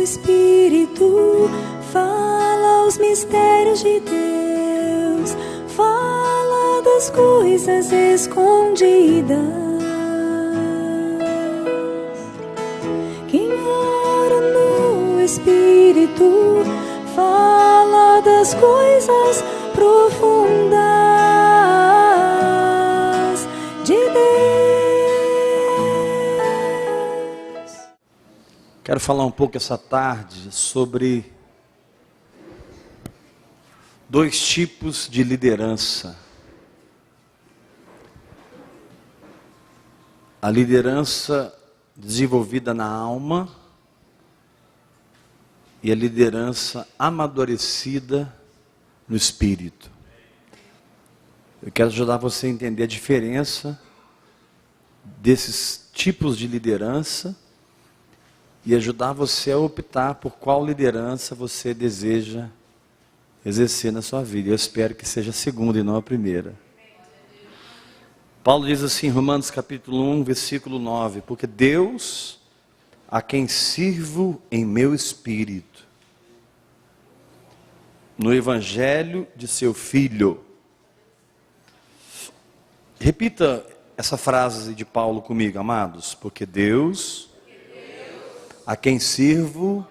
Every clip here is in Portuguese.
Espírito fala os mistérios de Deus, fala das coisas escondidas. Quem ora no Espírito fala das coisas profundas de Deus. Quero falar um pouco essa tarde sobre dois tipos de liderança. A liderança desenvolvida na alma e a liderança amadurecida no espírito. Eu quero ajudar você a entender a diferença desses tipos de liderança e ajudar você a optar por qual liderança você deseja exercer na sua vida. Eu espero que seja a segunda e não a primeira. Paulo diz assim em Romanos capítulo 1, versículo 9: porque Deus, a quem sirvo em meu espírito, no evangelho de seu Filho. Repita essa frase de Paulo comigo, amados. Porque Deus, a quem sirvo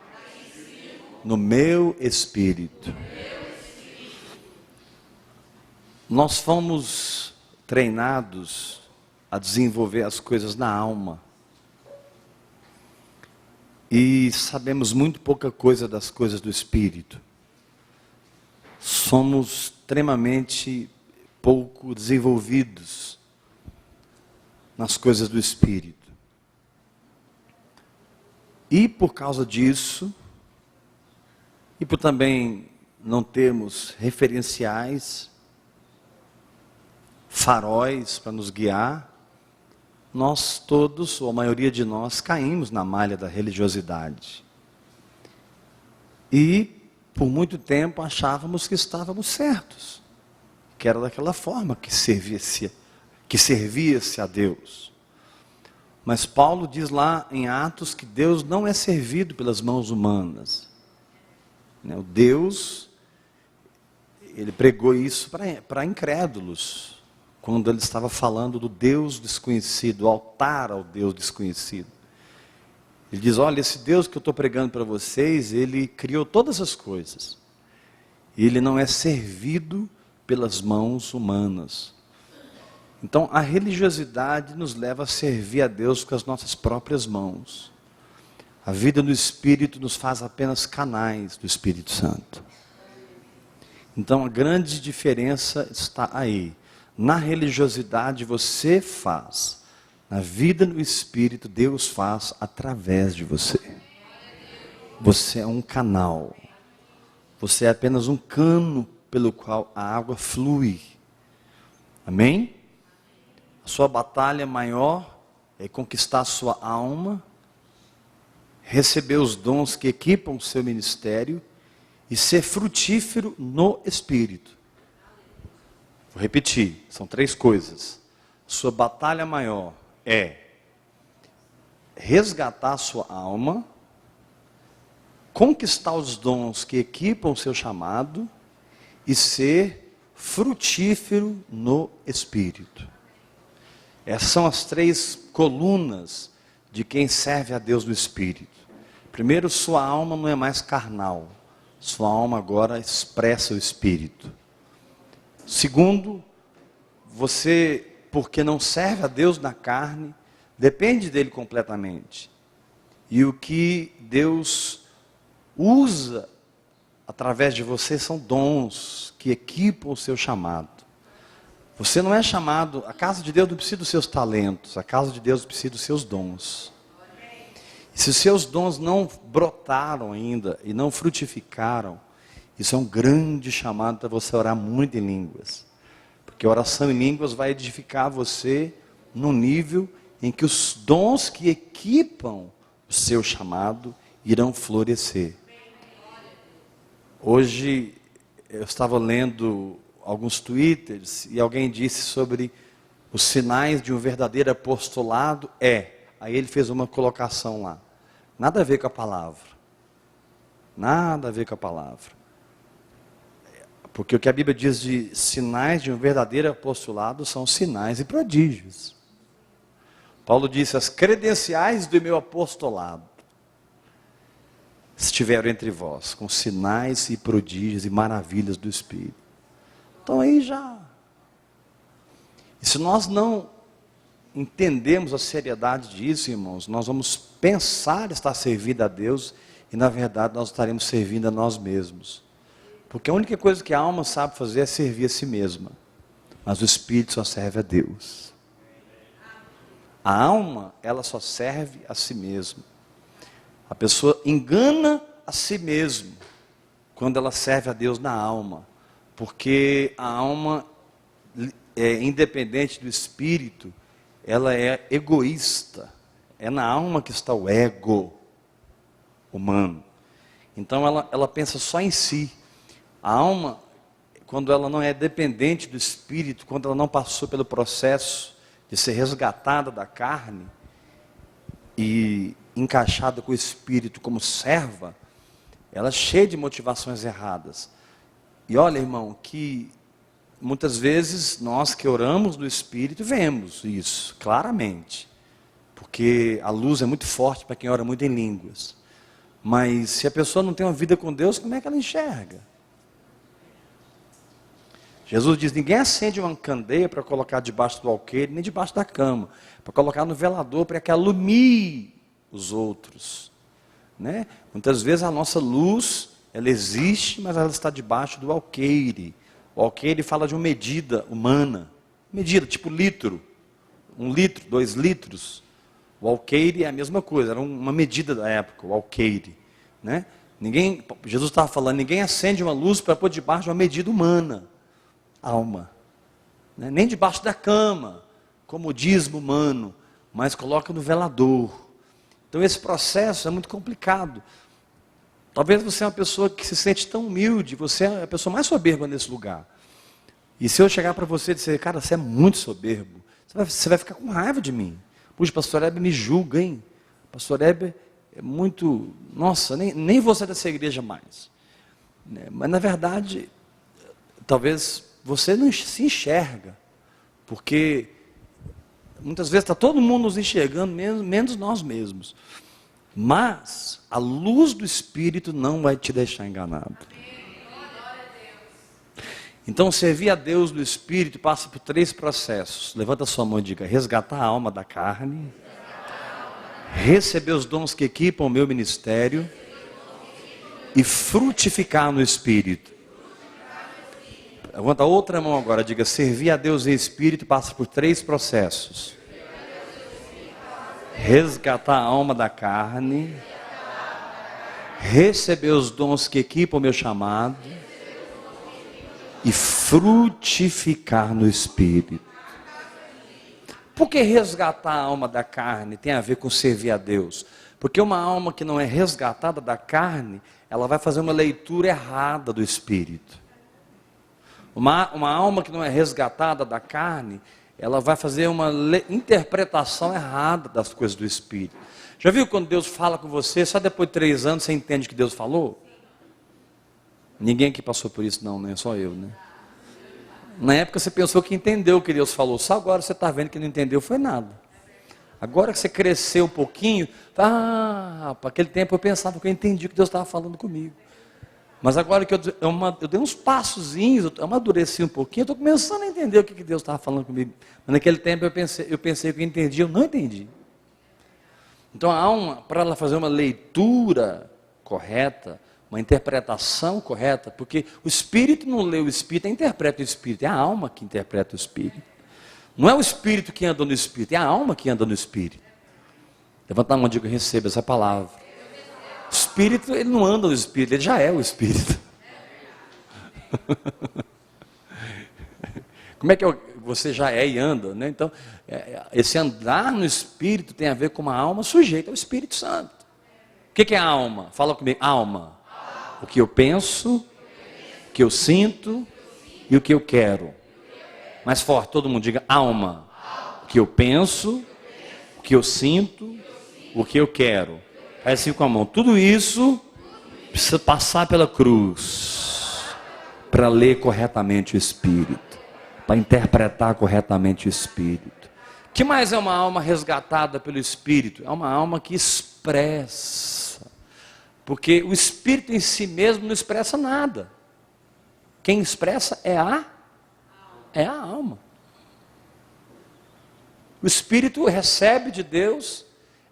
no meu espírito. Nós fomos treinados a desenvolver as coisas na alma. E sabemos muito pouca coisa das coisas do espírito. Somos extremamente pouco desenvolvidos nas coisas do espírito. E por causa disso, e por também não termos referenciais, faróis para nos guiar, nós todos, ou a maioria de nós, caímos na malha da religiosidade. E por muito tempo achávamos que estávamos certos, que era daquela forma que servia-se a Deus. Mas Paulo diz lá em Atos que Deus não é servido pelas mãos humanas. O Deus, ele pregou isso para incrédulos, quando ele estava falando do Deus desconhecido, o altar ao Deus desconhecido. Ele diz: olha, esse Deus que eu estou pregando para vocês, ele criou todas as coisas. E ele não é servido pelas mãos humanas. Então, a religiosidade nos leva a servir a Deus com as nossas próprias mãos. A vida no Espírito nos faz apenas canais do Espírito Santo. Então, a grande diferença está aí. Na religiosidade você faz. Na vida no Espírito, Deus faz através de você. Você é um canal. Você é apenas um cano pelo qual a água flui. Amém? A sua batalha maior é conquistar a sua alma, receber os dons que equipam o seu ministério e ser frutífero no Espírito. Vou repetir, são 3 coisas. Sua batalha maior é resgatar a sua alma, conquistar os dons que equipam o seu chamado e ser frutífero no Espírito. Essas são as 3 colunas de quem serve a Deus no Espírito. Primeiro, sua alma não é mais carnal. Sua alma agora expressa o Espírito. Segundo, você, porque não serve a Deus na carne, depende dele completamente. E o que Deus usa através de você são dons que equipam o seu chamado. Você não é chamado, a casa de Deus não precisa dos seus talentos, a casa de Deus precisa dos seus dons. E se os seus dons não brotaram ainda e não frutificaram, isso é um grande chamado para você orar muito em línguas. Porque a oração em línguas vai edificar você no nível em que os dons que equipam o seu chamado irão florescer. Hoje eu estava lendo alguns twitters e alguém disse sobre os sinais de um verdadeiro apostolado Aí ele fez uma colocação lá. Nada a ver com a palavra. Nada a ver com a palavra. Porque o que a Bíblia diz de sinais de um verdadeiro apostolado são sinais e prodígios. Paulo disse: as credenciais do meu apostolado estiveram entre vós, com sinais e prodígios e maravilhas do Espírito. Então aí já. E se nós não entendemos a seriedade disso, irmãos, nós vamos pensar estar servindo a Deus e na verdade nós estaremos servindo a nós mesmos. Porque a única coisa que a alma sabe fazer é servir a si mesma. Mas o Espírito só serve a Deus. A alma, ela só serve a si mesma. A pessoa engana a si mesma quando ela serve a Deus na alma. Porque a alma, independente do Espírito, ela é egoísta. É na alma que está o ego humano. Então ela pensa só em si. A alma, quando ela não é dependente do Espírito, quando ela não passou pelo processo de ser resgatada da carne e encaixada com o Espírito como serva, ela é cheia de motivações erradas. E olha, irmão, que muitas vezes nós que oramos no Espírito vemos isso claramente, porque a luz é muito forte para quem ora muito em línguas. Mas se a pessoa não tem uma vida com Deus, como é que ela enxerga? Jesus diz: ninguém acende uma candeia para colocar debaixo do alqueire, nem debaixo da cama, para colocar no velador, para que alumie os outros, né? Muitas vezes a nossa luz, ela existe, mas ela está debaixo do alqueire. O alqueire fala de uma medida humana, medida tipo litro, 1 litro, 2 litros. O alqueire é a mesma coisa, era uma medida da época, o alqueire, né? Jesus estava falando, ninguém acende uma luz para pôr debaixo de uma medida humana. Alma, né? Nem debaixo da cama, como o dízimo humano, mas coloca no velador. Então esse processo é muito complicado. Talvez você é uma pessoa que se sente tão humilde, você é a pessoa mais soberba nesse lugar. E se eu chegar para você e dizer: cara, você é muito soberbo, você vai ficar com raiva de mim. Puxa, pastor Heber me julga, hein? Pastor Heber é muito, nossa, nem você é dessa igreja mais. Mas na verdade, talvez você não se enxerga, porque muitas vezes está todo mundo nos enxergando, menos nós mesmos. Mas a luz do Espírito não vai te deixar enganado. Então servir a Deus no Espírito passa por 3 processos. Levanta a sua mão e diga: resgatar a alma da carne, receber os dons que equipam o meu ministério e frutificar no Espírito. Levanta a outra mão agora, diga: servir a Deus em Espírito passa por 3 processos. Resgatar a alma da carne, receber os dons que equipam o meu chamado e frutificar no Espírito. Por que resgatar a alma da carne tem a ver com servir a Deus? Porque uma alma que não é resgatada da carne, ela vai fazer uma leitura errada do Espírito. Uma alma que não é resgatada da carne, ela vai fazer uma interpretação errada das coisas do Espírito. Já viu quando Deus fala com você, só depois de 3 anos você entende que Deus falou? Ninguém aqui passou por isso não, né? Só eu, né? Na época você pensou que entendeu o que Deus falou, só agora você está vendo que não entendeu foi nada. Agora que você cresceu um pouquinho, para aquele tempo eu pensava que eu entendi o que Deus estava falando comigo. Mas agora que eu dei uns passozinhos, eu amadureci um pouquinho, eu estou começando a entender o que Deus estava falando comigo. Mas naquele tempo eu pensei que eu entendi, eu não entendi. Então a alma, para ela fazer uma leitura correta, uma interpretação correta, porque o Espírito não lê o Espírito, interpreta o Espírito, é a alma que interpreta o Espírito. Não é o Espírito que anda no Espírito, é a alma que anda no Espírito. Levanta a mão e diga: receba essa palavra. O Espírito, ele não anda no Espírito, ele já é o Espírito. Como é que você já é e anda, né? Então, esse andar no Espírito tem a ver com uma alma sujeita ao Espírito Santo. O que é a alma? Fala comigo: alma. O que eu penso, o que eu sinto e o que eu quero. Mais forte, todo mundo diga: alma. O que eu penso, o que eu sinto, o que eu quero. Faz assim com a mão: tudo isso precisa passar pela cruz para ler corretamente o Espírito, para interpretar corretamente o Espírito. Que mais é uma alma resgatada pelo Espírito? É uma alma que expressa, porque o Espírito em si mesmo não expressa nada. Quem expressa é a alma. O Espírito recebe de Deus,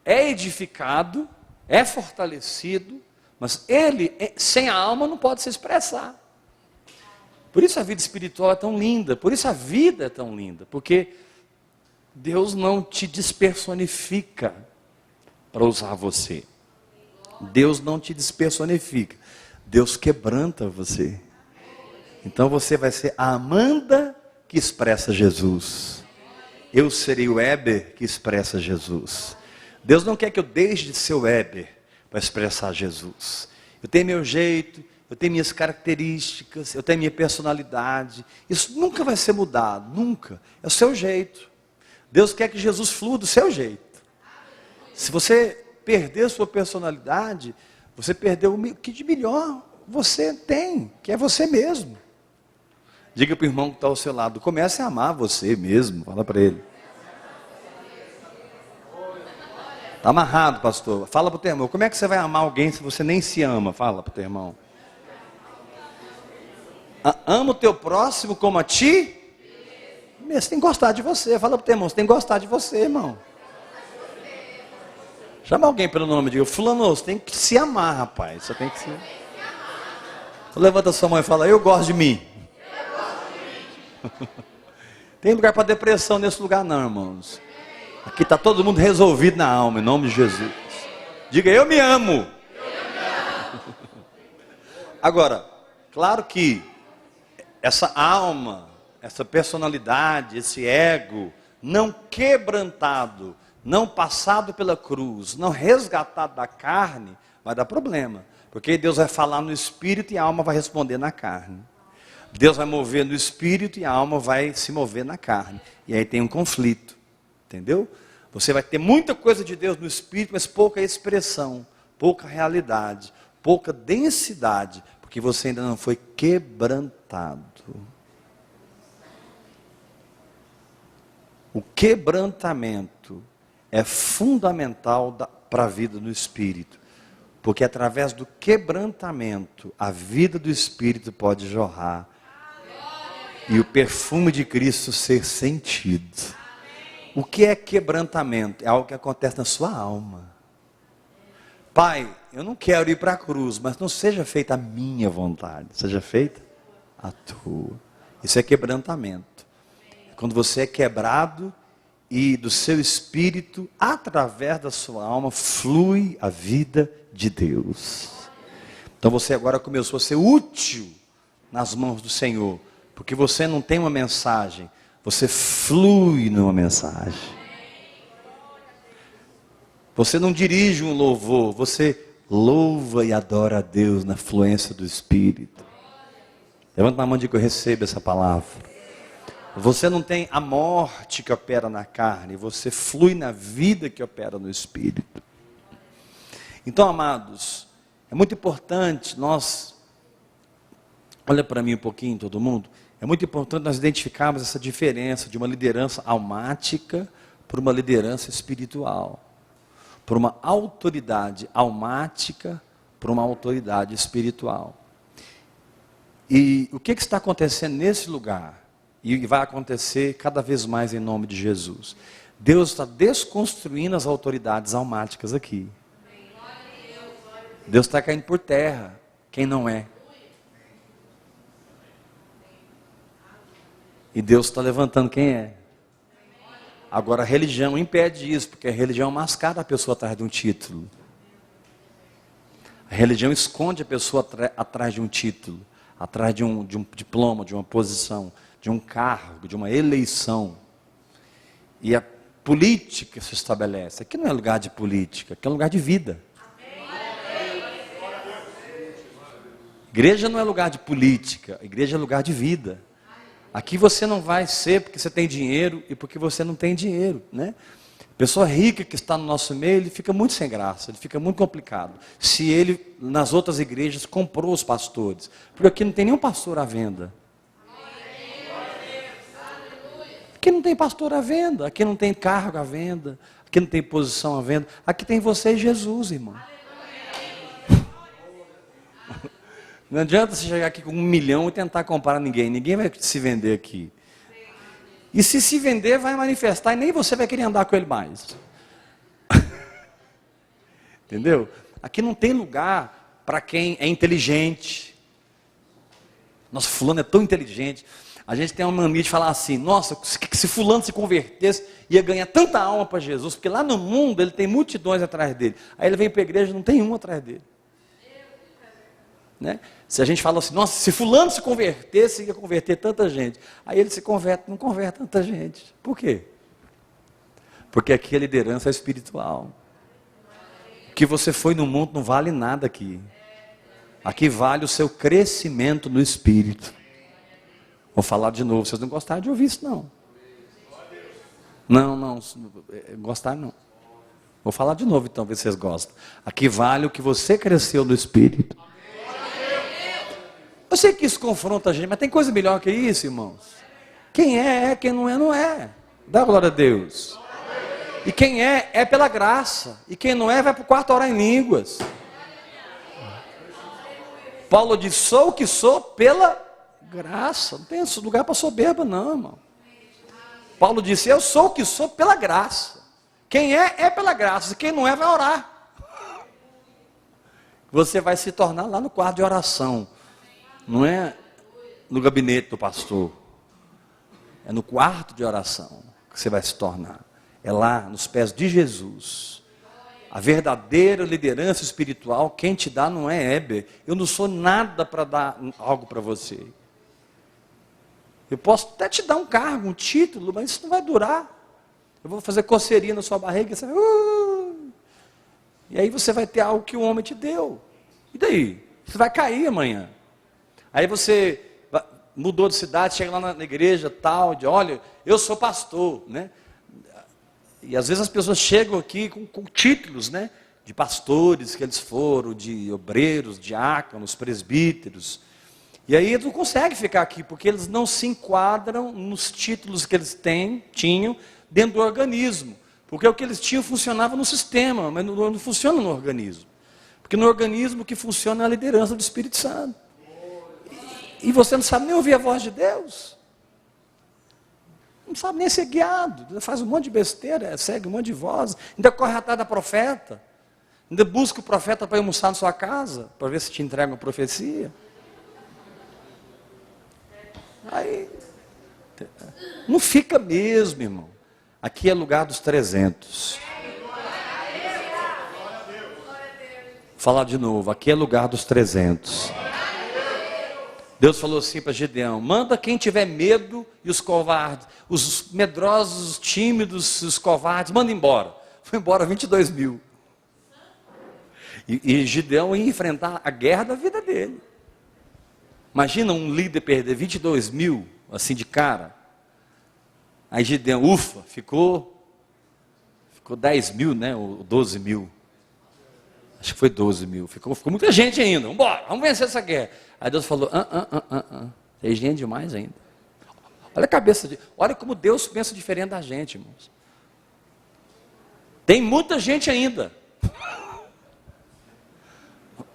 é edificado, é fortalecido, mas ele, sem a alma, não pode se expressar. Por isso a vida espiritual é tão linda, por isso a vida é tão linda, porque Deus não te despersonifica para usar você. Deus não te despersonifica, Deus quebranta você. Então você vai ser a Amanda que expressa Jesus. Eu serei o Heber que expressa Jesus. Deus não quer que eu deixe de ser o Heber para expressar Jesus. Eu tenho meu jeito, eu tenho minhas características, eu tenho minha personalidade. Isso nunca vai ser mudado, nunca. É o seu jeito. Deus quer que Jesus flua do seu jeito. Se você perder sua personalidade, você perdeu o que de melhor você tem, que é você mesmo. Diga para o irmão que está ao seu lado, comece a amar você mesmo, fala para ele. Está amarrado, pastor. Fala para o teu irmão, como é que você vai amar alguém se você nem se ama? Fala para o teu irmão. Ama o teu próximo como a ti? Você tem que gostar de você. Fala para o teu irmão, você tem que gostar de você, irmão. Chama alguém pelo nome e diga, fulano, você tem que se amar, rapaz. Você tem que se... Levanta sua mão e fala, eu gosto de mim. Tem lugar para depressão nesse lugar não, irmãos. Aqui está todo mundo resolvido na alma, em nome de Jesus. Diga, eu me amo. Agora, claro que essa alma, essa personalidade, esse ego, não quebrantado, não passado pela cruz, não resgatado da carne, vai dar problema. Porque Deus vai falar no espírito e a alma vai responder na carne. Deus vai mover no espírito e a alma vai se mover na carne. E aí tem um conflito, entendeu? Você vai ter muita coisa de Deus no espírito, mas pouca expressão, pouca realidade, pouca densidade, porque você ainda não foi quebrantado. O quebrantamento é fundamental para a vida do espírito, porque através do quebrantamento a vida do espírito pode jorrar e o perfume de Cristo ser sentido. O que é quebrantamento? É algo que acontece na sua alma. Pai, eu não quero ir para a cruz, mas não seja feita a minha vontade, seja feita a tua. Isso é quebrantamento. Quando você é quebrado e do seu espírito, através da sua alma, flui a vida de Deus. Então você agora começou a ser útil nas mãos do Senhor, porque você não tem uma mensagem, você flui numa mensagem. Você não dirige um louvor, você louva e adora a Deus na fluência do Espírito. Levanta a mão e diga, eu recebo essa palavra. Você não tem a morte que opera na carne, você flui na vida que opera no Espírito. Então, amados, é muito importante nós, olha para mim um pouquinho, todo mundo, é muito importante nós identificarmos essa diferença de uma liderança almática para uma liderança espiritual. Por uma autoridade almática para uma autoridade espiritual. E o que está acontecendo nesse lugar? E vai acontecer cada vez mais em nome de Jesus. Deus está desconstruindo as autoridades almáticas aqui. Deus está caindo por terra quem não é. E Deus está levantando quem é. Agora a religião impede isso, porque a religião mascara a pessoa atrás de um título. A religião esconde a pessoa atrás de um título, atrás de um diploma, de uma posição, de um cargo, de uma eleição. E a política se estabelece. Aqui não é lugar de política, aqui é lugar de vida. Igreja não é lugar de política, a igreja é lugar de vida. Aqui você não vai ser porque você tem dinheiro e porque você não tem dinheiro, né? Pessoa rica que está no nosso meio, ele fica muito sem graça, ele fica muito complicado. Se ele, nas outras igrejas, comprou os pastores. Porque aqui não tem nenhum pastor à venda. Aqui não tem pastor à venda, aqui não tem cargo à venda, aqui não tem posição à venda. Aqui tem você e Jesus, irmão. Não adianta você chegar aqui com 1 milhão e tentar comprar ninguém. Ninguém vai se vender aqui. E se vender, vai manifestar e nem você vai querer andar com ele mais. Entendeu? Aqui não tem lugar para quem é inteligente. Nossa, fulano é tão inteligente. A gente tem uma mania de falar assim, nossa, se fulano se convertesse, ia ganhar tanta alma para Jesus, porque lá no mundo ele tem multidões atrás dele. Aí ele vem para a igreja e não tem um atrás dele. Né? Se a gente fala assim, nossa, se fulano se convertesse, ia converter tanta gente. Aí ele se converte, não converte tanta gente. Por quê? Porque aqui a liderança é espiritual. O que você foi no mundo não vale nada aqui. Aqui vale o seu crescimento no espírito. Vou falar de novo, vocês não gostaram de ouvir isso não. Não, gostaram não. Vou falar de novo então, ver se vocês gostam. Aqui vale o que você cresceu no espírito. Eu sei que isso confronta a gente, mas tem coisa melhor que isso, irmãos. Quem é, quem não é, não é. Dá glória a Deus. E quem é pela graça. E quem não é, vai para o quarto orar em línguas. Paulo diz, sou o que sou pela graça. Não tem lugar para soberba não, irmão. Paulo disse, eu sou o que sou pela graça. Quem é pela graça. E quem não é, vai orar. Você vai se tornar lá no quarto de oração. Não é no gabinete do pastor. É no quarto de oração que você vai se tornar. É lá, nos pés de Jesus. A verdadeira liderança espiritual, quem te dá não é Heber. Eu não sou nada para dar algo para você. Eu posso até te dar um cargo, um título, mas isso não vai durar. Eu vou fazer coceirinha na sua barriga. E aí você vai ter algo que o homem te deu. E daí? Você vai cair amanhã. Aí você mudou de cidade, chega lá na igreja, tal, de olha, eu sou pastor, né? E às vezes as pessoas chegam aqui com títulos, né? De pastores que eles foram, de obreiros, diáconos, presbíteros. E aí eles não conseguem ficar aqui, porque eles não se enquadram nos títulos que eles tinham dentro do organismo. Porque o que eles tinham funcionava no sistema, mas não funciona no organismo. Porque no organismo o que funciona é a liderança do Espírito Santo. E você não sabe nem ouvir a voz de Deus. Não sabe nem ser guiado. Faz um monte de besteira, segue um monte de voz. Ainda corre atrás da profeta. Ainda busca o profeta para ir almoçar na sua casa, para ver se te entrega uma profecia. Aí, não fica mesmo, irmão. Aqui é lugar dos 300. Vou falar de novo, aqui é lugar dos 300. Deus falou assim para Gideão, manda quem tiver medo e os covardes, os medrosos, os tímidos, os covardes, manda embora. Foi embora 22 mil. E Gideão ia enfrentar a guerra da vida dele. Imagina um líder perder 22 mil, assim de cara. Aí Gideão, ufa, ficou 10 mil, né, ou 12 mil. Acho que foi 12 mil. Ficou muita gente ainda. Vamos embora, vamos vencer essa guerra. Aí Deus falou, tem gente demais ainda. Olha a cabeça olha como Deus pensa diferente da gente, irmãos. Tem muita gente ainda.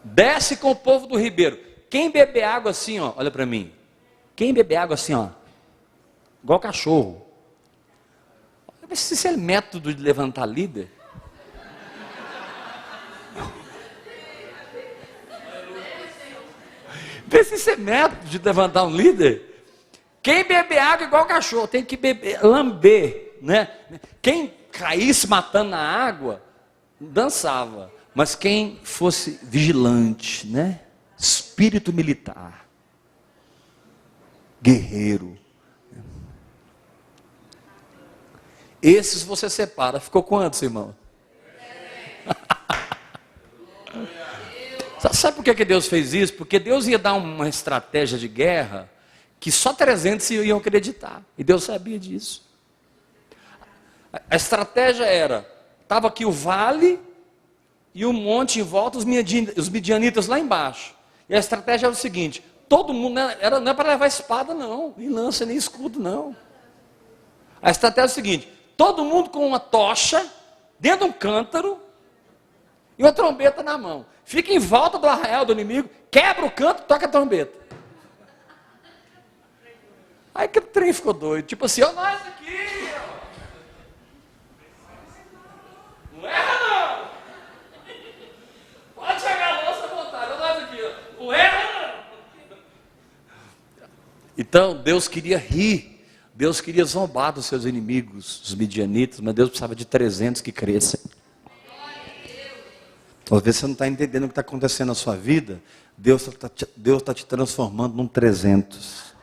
Desce com o povo do ribeiro. Quem beber água assim, ó, olha para mim. Quem beber água assim, ó, igual cachorro. Olha se esse é método de levantar líder. Vê se isso é método de levantar um líder. Quem beber água igual cachorro, tem que beber, lamber, né? Quem caísse matando na água, dançava. Mas quem fosse vigilante, né? Espírito militar, guerreiro. Esses você separa. Ficou quantos, irmão? Sabe por que Deus fez isso? Porque Deus ia dar uma estratégia de guerra que só 300 iam acreditar. E Deus sabia disso. A estratégia era, estava aqui o vale e um monte em volta, os midianitas lá embaixo. E a estratégia era o seguinte, todo mundo, não é para levar espada não, nem lança, nem escudo não. A estratégia é o seguinte, todo mundo com uma tocha, dentro de um cântaro, e uma trombeta na mão. Fica em volta do arraial do inimigo, quebra o canto, toca a trombeta. Aí aquele trem ficou doido, tipo assim, ó nós aqui, ó. Não erra não. Pode chegar a louça à vontade, ó nós aqui, ó. Não erra não. Então, Deus queria rir, Deus queria zombar dos seus inimigos, os midianitas, mas Deus precisava de 300 que crescem. Às vezes você não está entendendo o que está acontecendo na sua vida, Deus está te transformando num 300.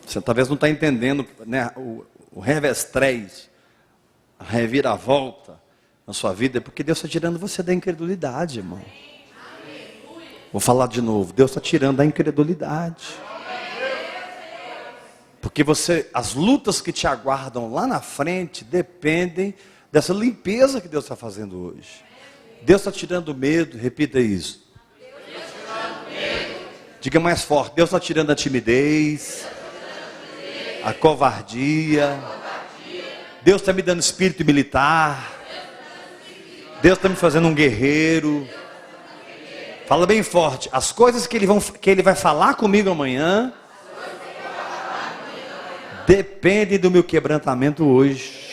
Você talvez não está entendendo, né, o revestrez, a reviravolta na sua vida, é porque Deus está tirando você da incredulidade, irmão. Vou falar de novo, Deus está tirando a incredulidade. Porque as lutas que te aguardam lá na frente dependem dessa limpeza que Deus está fazendo hoje. Deus está tirando o medo, repita isso. Diga mais forte, Deus está tirando a timidez, a covardia. Deus está me dando espírito militar. Deus está me fazendo um guerreiro. Fala bem forte, as coisas que Ele vai falar comigo amanhã dependem do meu quebrantamento hoje.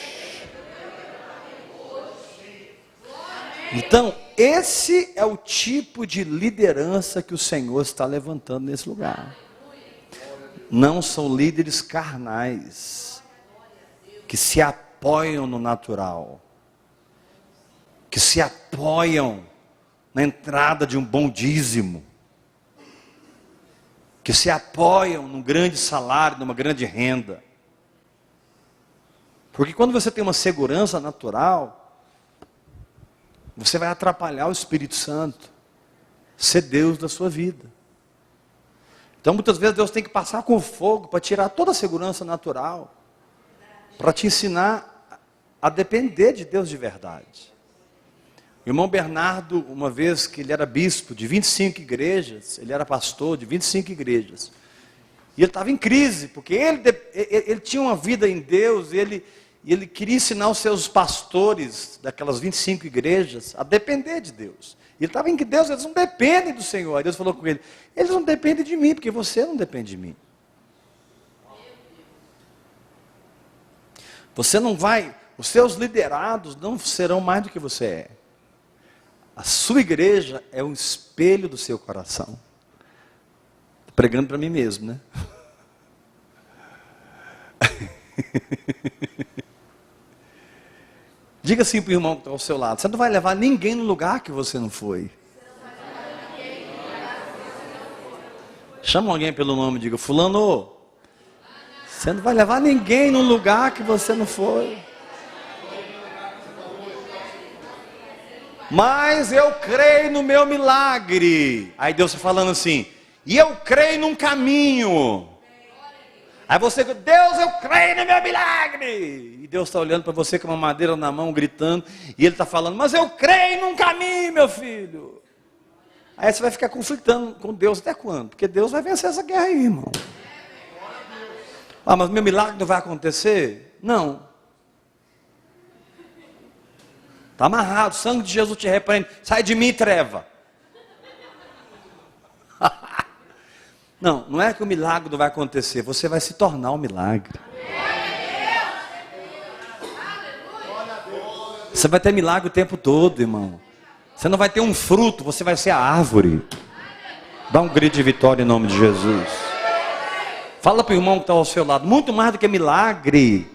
Então, esse é o tipo de liderança que o Senhor está levantando nesse lugar. Não são líderes carnais, que se apoiam no natural, que se apoiam na entrada de um bom dízimo, que se apoiam num grande salário, numa grande renda. Porque quando você tem uma segurança natural, você vai atrapalhar o Espírito Santo ser Deus da sua vida. Então muitas vezes Deus tem que passar com fogo para tirar toda a segurança natural, para te ensinar a depender de Deus de verdade. O irmão Bernardo, uma vez que ele era bispo de 25 igrejas, ele era pastor de 25 igrejas, e ele estava em crise, porque ele tinha uma vida em Deus, e ele queria ensinar os seus pastores daquelas 25 igrejas a depender de Deus. E ele estava em que Deus, eles não dependem do Senhor. Aí Deus falou com ele, eles não dependem de mim, porque você não depende de mim. Você não vai, os seus liderados não serão mais do que você é. A sua igreja é um espelho do seu coração. Estou pregando para mim mesmo, né? Diga assim para o irmão que está ao seu lado, você não vai levar ninguém no lugar que você não foi. Chama alguém pelo nome e diga, fulano, você não vai levar ninguém no lugar que você não foi. Mas eu creio no meu milagre. Aí Deus está falando assim, e eu creio num caminho. Aí você, Deus, eu creio no meu milagre. E Deus está olhando para você com uma madeira na mão, gritando. E Ele está falando, mas eu creio num caminho, meu filho. Aí você vai ficar conflitando com Deus até quando? Porque Deus vai vencer essa guerra aí, irmão. Ah, mas meu milagre não vai acontecer? Não. Está amarrado, o sangue de Jesus te repreende. Sai de mim, treva. Não, não é que o milagre não vai acontecer, você vai se tornar um milagre. Você vai ter milagre o tempo todo, irmão. Você não vai ter um fruto, você vai ser a árvore. Dá um grito de vitória em nome de Jesus. Fala para o irmão que está ao seu lado, muito mais do que milagre,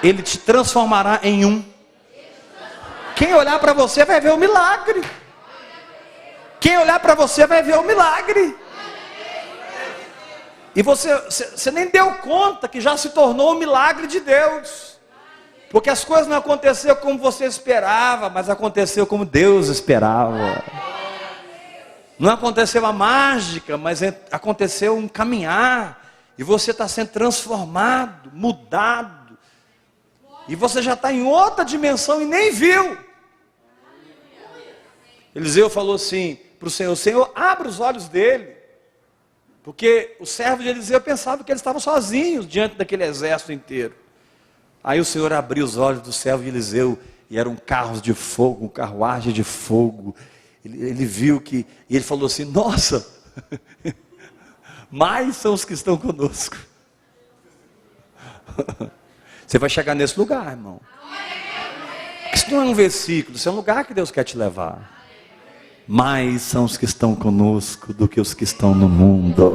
Ele te transformará em um. Quem olhar para você vai ver o milagre. Quem olhar para você vai ver o milagre. E você nem deu conta que já se tornou um milagre de Deus. Porque as coisas não aconteceram como você esperava, mas aconteceu como Deus esperava. Não aconteceu a mágica, mas aconteceu um caminhar E você está sendo transformado, mudado. E você já está em outra dimensão e nem viu. Eliseu falou assim para o Senhor: Senhor, abre os olhos dele. Porque o servo de Eliseu pensava que eles estavam sozinhos diante daquele exército inteiro. Aí o Senhor abriu os olhos do servo de Eliseu, e eram carros de fogo, carruagem de fogo. Ele viu que, e ele falou assim: nossa, mais são os que estão conosco. Você vai chegar nesse lugar, irmão. Isso não é um versículo, isso é um lugar que Deus quer te levar. Mais são os que estão conosco do que os que estão no mundo.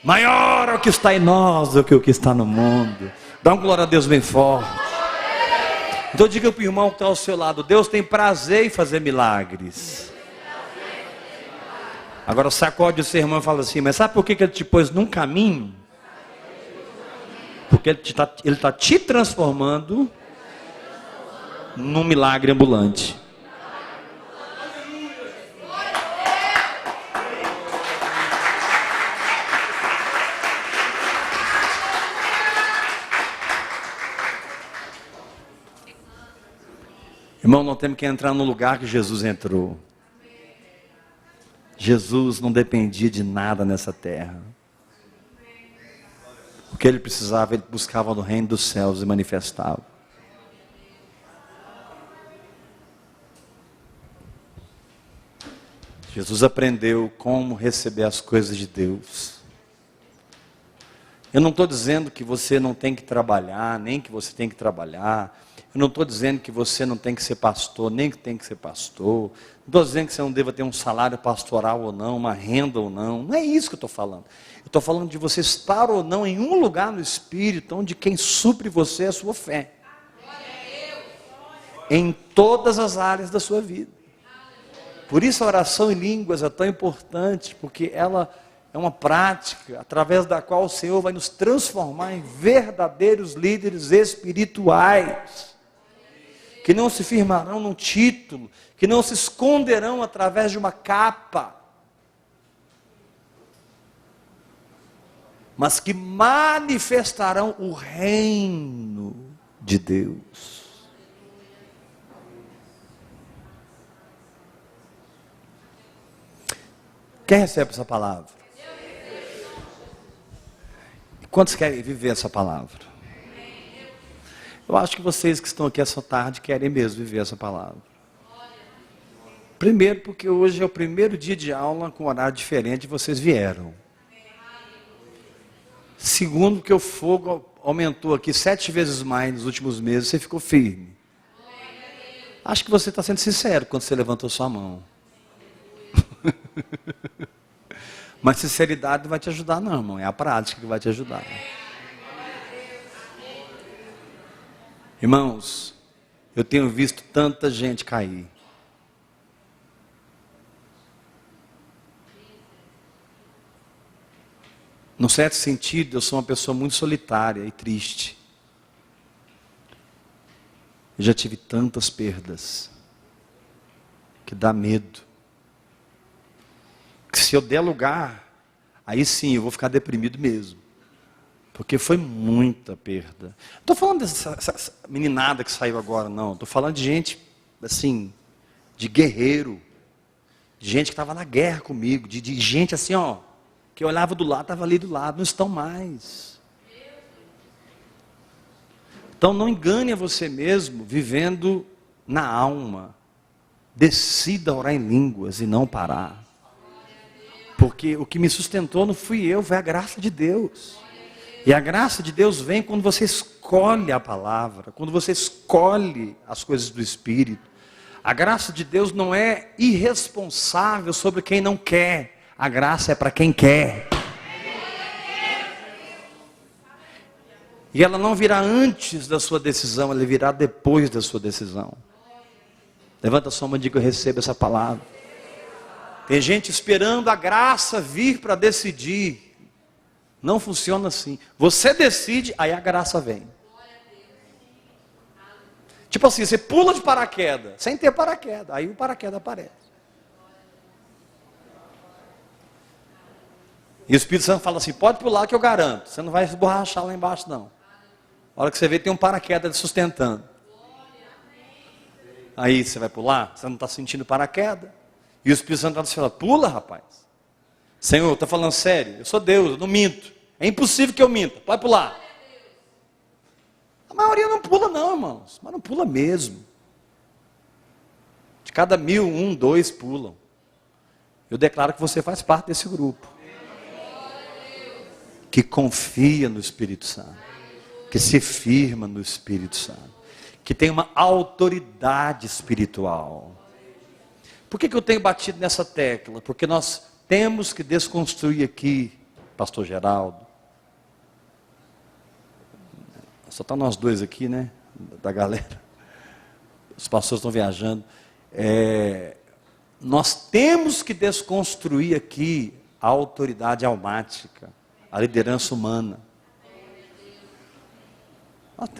Maior é o que está em nós do que o que está no mundo. Dá uma glória a Deus bem forte. Então diga para o irmão que está ao seu lado: Deus tem prazer em fazer milagres. Agora sacode o seu irmão e fala assim: mas sabe por que Ele te pôs num caminho? Porque Ele está te transformando num milagre ambulante. Irmão, nós temos que entrar no lugar que Jesus entrou. Jesus não dependia de nada nessa terra. O que ele precisava, ele buscava no reino dos céus e manifestava. Jesus aprendeu como receber as coisas de Deus. Eu não estou dizendo que você não tem que trabalhar, nem que você tem que trabalhar. Eu não estou dizendo que você não tem que ser pastor, nem que tem que ser pastor. Não estou dizendo que você não deva ter um salário pastoral ou não, uma renda ou não. Não é isso que eu estou falando. Eu estou falando de você estar ou não em um lugar no Espírito, onde quem supre você é a sua fé. Em todas as áreas da sua vida. Por isso a oração em línguas é tão importante, porque ela é uma prática através da qual o Senhor vai nos transformar em verdadeiros líderes espirituais. Que não se firmarão num título, que não se esconderão através de uma capa, mas que manifestarão o reino de Deus. Quem recebe essa palavra? E quantos querem viver essa palavra? Eu acho que vocês que estão aqui essa tarde querem mesmo viver essa palavra. Primeiro, porque hoje é o primeiro dia de aula com horário diferente e vocês vieram. Segundo, porque o fogo aumentou aqui 7 vezes mais nos últimos meses, você ficou firme. Acho que você está sendo sincero quando você levantou sua mão. Mas sinceridade não vai te ajudar não, irmão. É a prática que vai te ajudar. Irmãos, eu tenho visto tanta gente cair. Num certo sentido, eu sou uma pessoa muito solitária e triste. Eu já tive tantas perdas que dá medo. Que se eu der lugar, aí sim eu vou ficar deprimido mesmo. Porque foi muita perda. Não estou falando dessa meninada que saiu agora, não. Estou falando de gente, assim, de guerreiro. De gente que estava na guerra comigo. De gente assim, ó, que eu olhava do lado, estava ali do lado. Não estão mais. Então não engane a você mesmo, vivendo na alma. Decida orar em línguas e não parar. Porque o que me sustentou não fui eu, foi a graça de Deus. E a graça de Deus vem quando você escolhe a palavra, quando você escolhe as coisas do Espírito. A graça de Deus não é irresponsável sobre quem não quer. A graça é para quem quer. E ela não virá antes da sua decisão, ela virá depois da sua decisão. Levanta a sua mão e diga: eu recebo essa palavra. Tem gente esperando a graça vir para decidir. Não funciona assim. Você decide, aí a graça vem. Tipo assim, você pula de paraquedas, sem ter paraquedas. Aí o paraquedas aparece. E o Espírito Santo fala assim, pode pular que eu garanto, você não vai esborrachar lá embaixo não. A hora que você vê, tem um paraquedas sustentando. Aí você vai pular, você não está sentindo paraquedas. E o Espírito Santo está falando, pula rapaz. Senhor, eu estou falando sério, eu sou Deus, eu não minto. É impossível que eu minta, pode pular. A maioria não pula não, irmãos, mas não pula mesmo. De cada 1000, 1, 2 pulam. Eu declaro que você faz parte desse grupo. Que confia no Espírito Santo. Que se firma no Espírito Santo. Que tem uma autoridade espiritual. Por que eu tenho batido nessa tecla? Porque nós temos que desconstruir aqui, pastor Geraldo. Só está nós dois aqui, né? Da galera. Os pastores estão viajando. Nós temos que desconstruir aqui a autoridade almática, a liderança humana.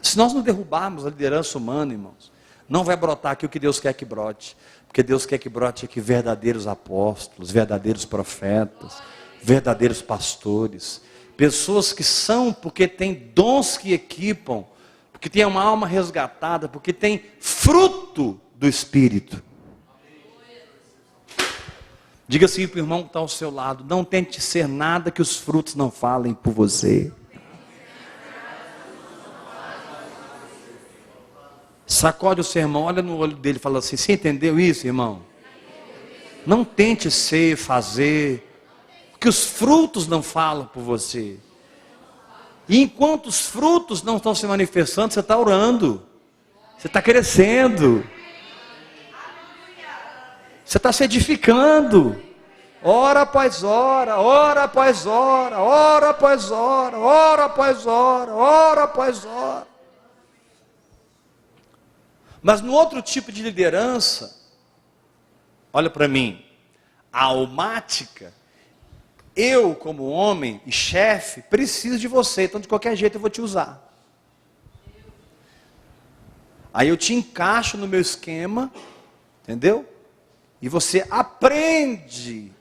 Se nós não derrubarmos a liderança humana, irmãos, não vai brotar aqui o que Deus quer que brote. Porque Deus quer que brote aqui verdadeiros apóstolos, verdadeiros profetas, verdadeiros pastores. Pessoas que são porque têm dons que equipam, porque têm uma alma resgatada, porque têm fruto do Espírito. Diga assim para o irmão que está ao seu lado, não tente ser nada que os frutos não falem por você. Sacode o seu irmão, olha no olho dele e fala assim, você entendeu isso, irmão? Não tente ser, fazer, que os frutos não falam por você. E enquanto os frutos não estão se manifestando, você está orando, você está crescendo, você está se edificando, hora após hora, hora após hora, hora após hora, hora após hora, hora após hora. Mas no outro tipo de liderança, olha para mim, a almática, eu como homem e chefe, preciso de você, então de qualquer jeito eu vou te usar. Aí eu te encaixo no meu esquema, entendeu? E você aprende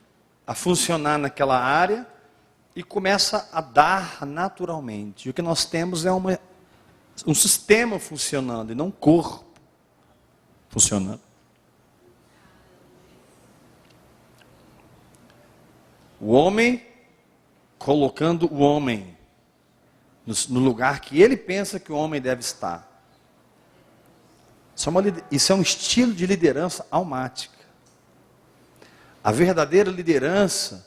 a funcionar naquela área e começa a dar naturalmente. E o que nós temos é um sistema funcionando e não um corpo funcionando. O homem colocando o homem no lugar que ele pensa que o homem deve estar. Isso é um estilo de liderança almática. A verdadeira liderança,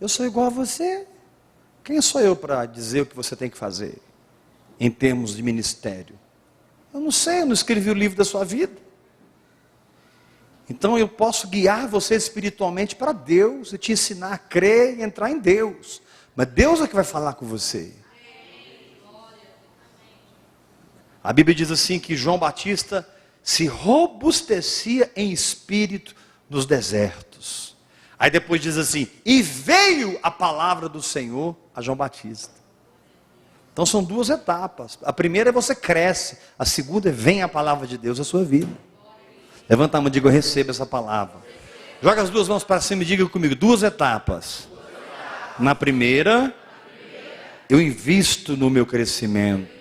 eu sou igual a você. Quem sou eu para dizer o que você tem que fazer em termos de ministério? Eu não sei, eu não escrevi o livro da sua vida. Então eu posso guiar você espiritualmente para Deus e te ensinar a crer e entrar em Deus. Mas Deus é que vai falar com você. A Bíblia diz assim que João Batista se robustecia em espírito nos desertos. Aí depois diz assim, e veio a palavra do Senhor a João Batista. Então são duas etapas. A primeira é você cresce. A segunda é vem a palavra de Deus à sua vida. Levanta a mão e diga, eu recebo essa palavra. Joga as duas mãos para cima e diga comigo, duas etapas. Na primeira, eu invisto no meu crescimento.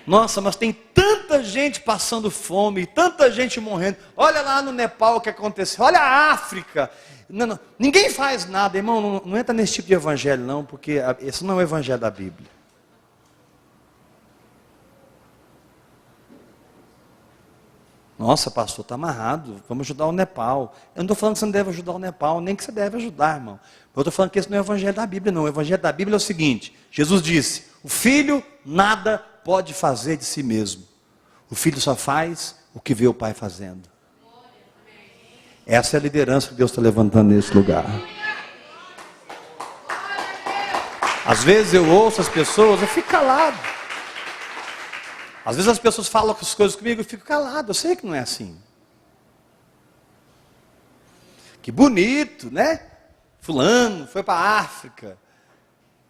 Nossa, mas tem tanta gente passando fome, tanta gente morrendo. Olha lá no Nepal o que aconteceu. Olha a África. Não, ninguém faz nada, irmão. Não entra nesse tipo de evangelho não, porque esse não é o evangelho da Bíblia. Nossa, pastor, está amarrado, vamos ajudar o Nepal. Eu não estou falando que você não deve ajudar o Nepal, nem que você deve ajudar, irmão. Eu estou falando que esse não é o evangelho da Bíblia, não. O evangelho da Bíblia é o seguinte, Jesus disse, o filho nada pode fazer de si mesmo. O filho só faz o que vê o pai fazendo. Essa é a liderança que Deus está levantando nesse lugar. Às vezes eu ouço as pessoas, eu fico calado. Às vezes as pessoas falam as coisas comigo, eu fico calado, eu sei que não é assim. Que bonito, né? Fulano foi para a África,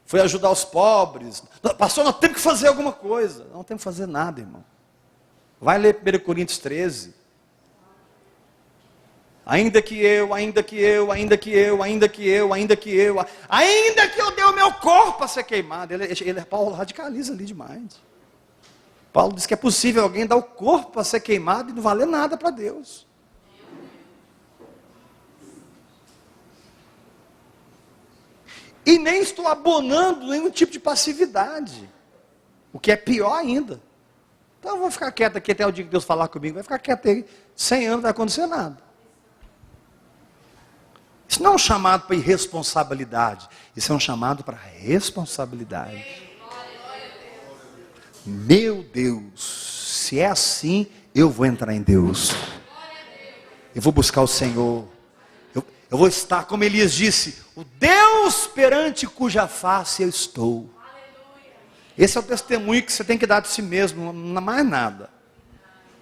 foi ajudar os pobres. Pastor, nós temos que fazer alguma coisa. Não temos que fazer nada, irmão. Vai ler 1 Coríntios 13. Ainda que eu dê o meu corpo a ser queimado. Paulo radicaliza ali demais. Paulo diz que é possível alguém dar o corpo a ser queimado e não valer nada para Deus. E nem estou abonando nenhum tipo de passividade. O que é pior ainda. Então eu vou ficar quieto aqui até o dia que Deus falar comigo. Vai ficar quieto aí. 100 anos não vai acontecer nada. Isso não é um chamado para irresponsabilidade. Isso é um chamado para responsabilidade. Meu Deus, se é assim, eu vou entrar em Deus. Eu vou buscar o Senhor. Eu vou estar, como Elias disse, o Deus perante cuja face eu estou. Esse é o testemunho que você tem que dar de si mesmo, não mais nada.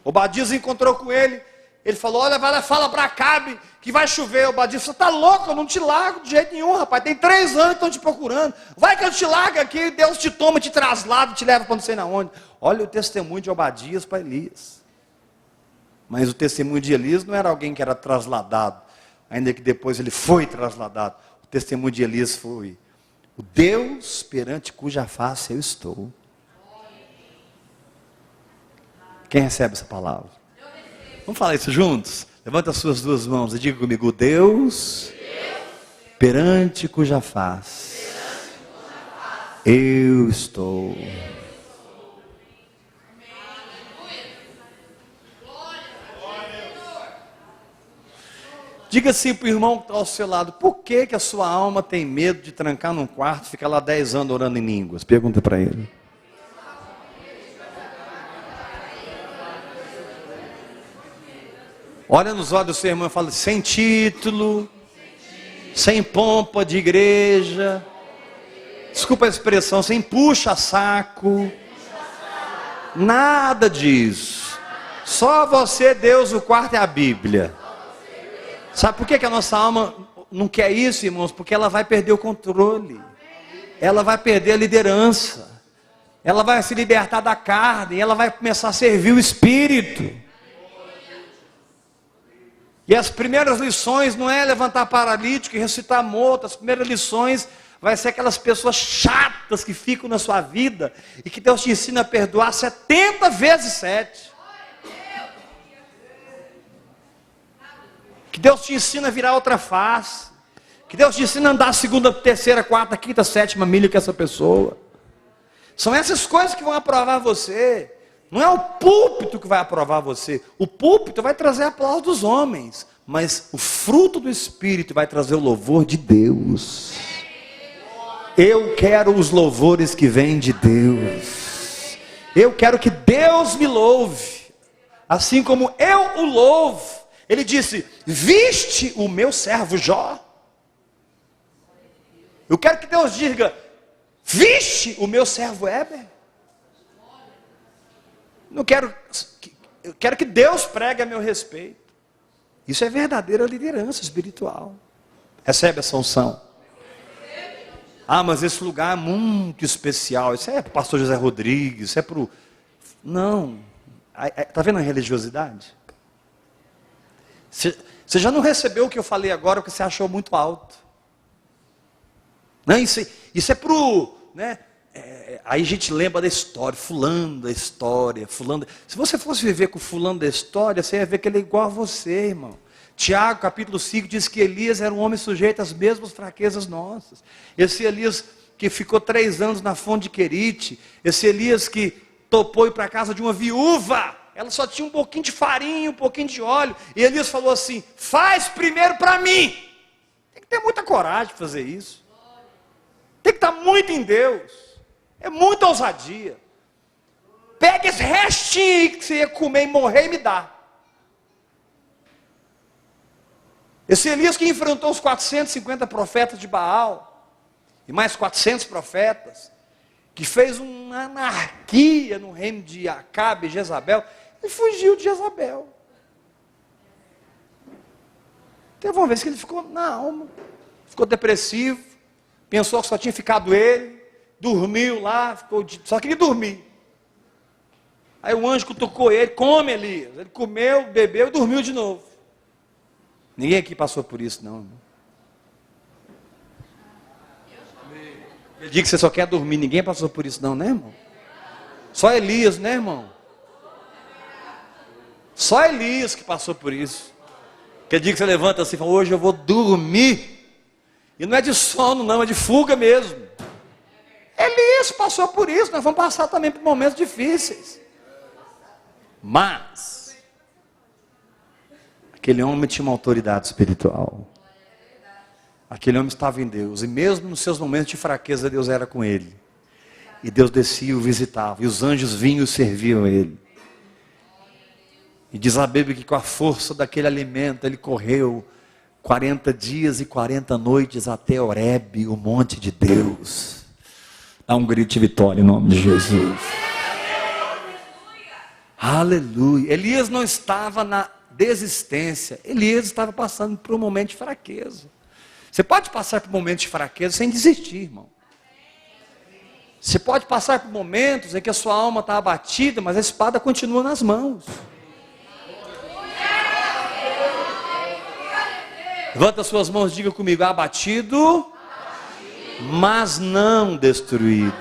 Obadias encontrou com ele. Ele falou, olha, vai lá, fala para Acabe que vai chover. Obadias, você está louco, eu não te largo de jeito nenhum, rapaz. Tem 3 anos que estão te procurando. Vai que eu te largo aqui, Deus te toma, te traslada, te leva para não sei na onde. Olha o testemunho de Obadias para Elias. Mas o testemunho de Elias não era alguém que era trasladado, ainda que depois ele foi trasladado. O testemunho de Elias foi, o Deus perante cuja face eu estou. Quem recebe essa palavra? Vamos falar isso juntos? Levanta as suas 2 mãos e diga comigo, Deus perante cuja face eu estou. Diga assim para o irmão que está ao seu lado, por que a sua alma tem medo de trancar num quarto e ficar lá 10 anos orando em línguas? Pergunta para ele. Olha nos olhos do seu irmão e fala, sem título, sem pompa de igreja, desculpa a expressão, sem puxa-saco, nada disso. Só você, Deus, o quarto é a Bíblia. Sabe por que a nossa alma não quer isso, irmãos? Porque ela vai perder o controle, ela vai perder a liderança, ela vai se libertar da carne, ela vai começar a servir o Espírito. E as primeiras lições não é levantar paralítico e ressuscitar morto. As primeiras lições vai ser aquelas pessoas chatas que ficam na sua vida e que Deus te ensina a perdoar 70 vezes 7. Que Deus te ensina a virar outra face. Que Deus te ensina a andar a 2ª, 3ª, 4ª, 5ª, 7ª milha com essa pessoa. São essas coisas que vão aprovar você. Não é o púlpito que vai aprovar você. O púlpito vai trazer aplauso dos homens. Mas o fruto do Espírito vai trazer o louvor de Deus. Eu quero os louvores que vêm de Deus. Eu quero que Deus me louve. Assim como eu o louvo. Ele disse, viste o meu servo Jó? Eu quero que Deus diga, viste o meu servo Heber? Eu quero que Deus pregue a meu respeito. Isso é verdadeira liderança espiritual. Recebe essa unção. Ah, mas esse lugar é muito especial. Isso é para o pastor José Rodrigues, isso é para o... Não. Está vendo a religiosidade? Você já não recebeu o que eu falei agora, porque você achou muito alto. Não, isso é para o... Né? Aí a gente lembra da história, fulano da história, fulano... Se você fosse viver com fulano da história, você ia ver que ele é igual a você, irmão. Tiago, capítulo 5, diz que Elias era um homem sujeito às mesmas fraquezas nossas. Esse Elias que ficou 3 anos na fonte de Querite, esse Elias que topou ir para a casa de uma viúva, ela só tinha um pouquinho de farinha, um pouquinho de óleo, e Elias falou assim, faz primeiro para mim. Tem que ter muita coragem de fazer isso. Tem que estar muito em Deus. É muita ousadia. Pega esse restinho aí que você ia comer e morrer e me dá. Esse Elias que enfrentou os 450 profetas de Baal, e mais 400 profetas, que fez uma anarquia no reino de Acabe e Jezabel, e fugiu de Jezabel. Teve uma vez que ele ficou na alma, ficou depressivo, pensou que só tinha ficado ele, dormiu lá, só queria dormir. Aí o anjo cutucou ele, come Elias. Ele comeu, bebeu e dormiu de novo. Ninguém aqui passou por isso, não, irmão. Ele diz que você só quer dormir, ninguém passou por isso, não, né, irmão? Só Elias, né, irmão? Só Elias que passou por isso. Aquele dia que você levanta assim e fala, hoje eu vou dormir. E não é de sono, não, é de fuga mesmo. Elias passou por isso, nós vamos passar também por momentos difíceis. Mas, aquele homem tinha uma autoridade espiritual. Aquele homem estava em Deus. E mesmo nos seus momentos de fraqueza, Deus era com ele. E Deus descia e o visitava. E os anjos vinham e serviam ele. E diz a Bíblia que com a força daquele alimento, ele correu 40 dias e 40 noites até Horebe, o monte de Deus. Dá um grito de vitória em nome de Jesus. Aleluia. Elias não estava na desistência. Elias estava passando por um momento de fraqueza. Você pode passar por momentos de fraqueza sem desistir, irmão. Você pode passar por momentos em que a sua alma está abatida, mas a espada continua nas mãos. Levanta as suas mãos e diga comigo, abatido, mas não destruído.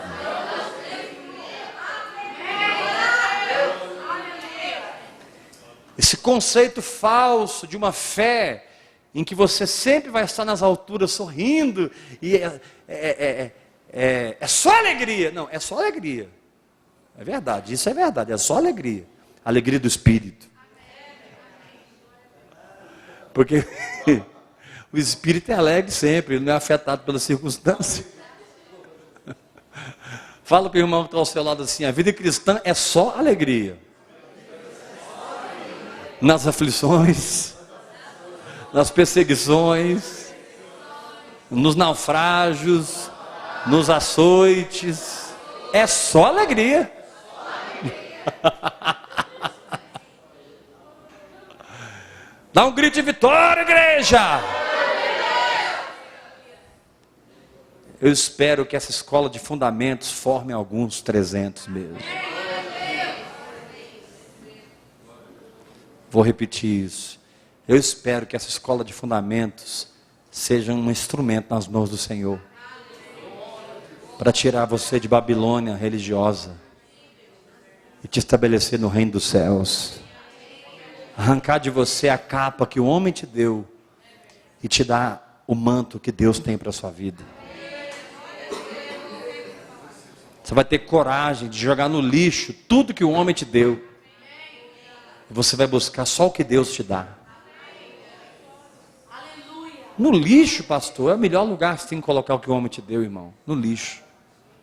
Esse conceito falso de uma fé em que você sempre vai estar nas alturas sorrindo e é só alegria. Não, é só alegria. É verdade, isso é verdade, é só alegria. Alegria do Espírito. Porque o Espírito é alegre sempre, ele não é afetado pelas circunstâncias. Fala para o irmão que está ao seu lado assim, a vida cristã é só alegria. Nas aflições, nas perseguições, nos naufrágios, nos açoites, é só alegria. Dá um grito de vitória, igreja! Eu espero que essa escola de fundamentos forme alguns 300 mesmo. Vou repetir isso. Eu espero que essa escola de fundamentos seja um instrumento nas mãos do Senhor. Para tirar você de Babilônia religiosa. E te estabelecer no reino dos céus. Arrancar de você a capa que o homem te deu. E te dar o manto que Deus tem para a sua vida. Você vai ter coragem de jogar no lixo tudo que o homem te deu. E você vai buscar só o que Deus te dá. No lixo, pastor, é o melhor lugar que você tem que colocar o que o homem te deu, irmão. No lixo.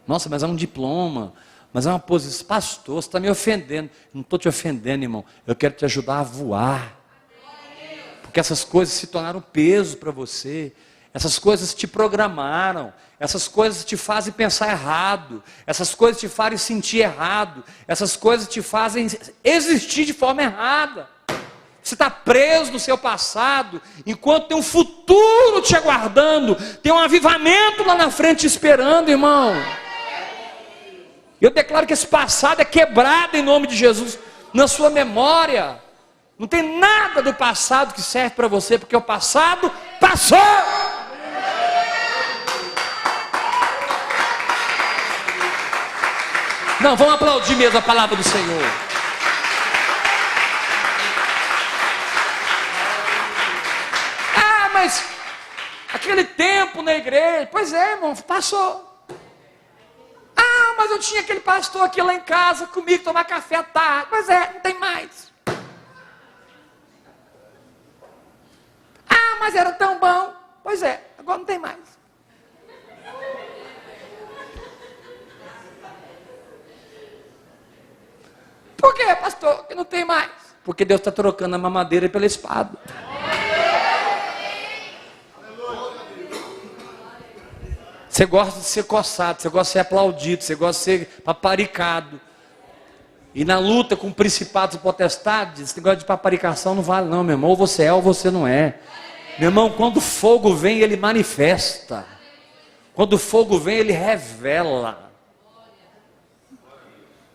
Nossa, mas é um diploma, mas é uma posição. Pastor, você está me ofendendo. Não estou te ofendendo, irmão. Eu quero te ajudar a voar. Porque essas coisas se tornaram peso para você. Essas coisas te programaram. Essas coisas te fazem pensar errado. Essas coisas te fazem sentir errado. Essas coisas te fazem existir de forma errada. Você está preso no seu passado, enquanto tem um futuro te aguardando, tem um avivamento lá na frente te esperando, irmão. Eu declaro que esse passado é quebrado em nome de Jesus, na sua memória. Não tem nada do passado que serve para você, porque o passado passou. Não, vamos aplaudir mesmo a palavra do Senhor. Ah, mas aquele tempo na igreja, pois é, irmão, passou. Ah, mas eu tinha aquele pastor aqui lá em casa comigo, tomar café à tarde. Pois é, não tem mais. Ah, mas era tão bom. Pois é, agora não tem mais. Por que, pastor, que não tem mais? Porque Deus está trocando a mamadeira pela espada. Você gosta de ser coçado, você gosta de ser aplaudido, você gosta de ser paparicado. E na luta com principados e potestades, esse negócio de paparicação não vale não, meu irmão. Ou você é ou você não é. Meu irmão, quando o fogo vem, ele manifesta. Quando o fogo vem, ele revela.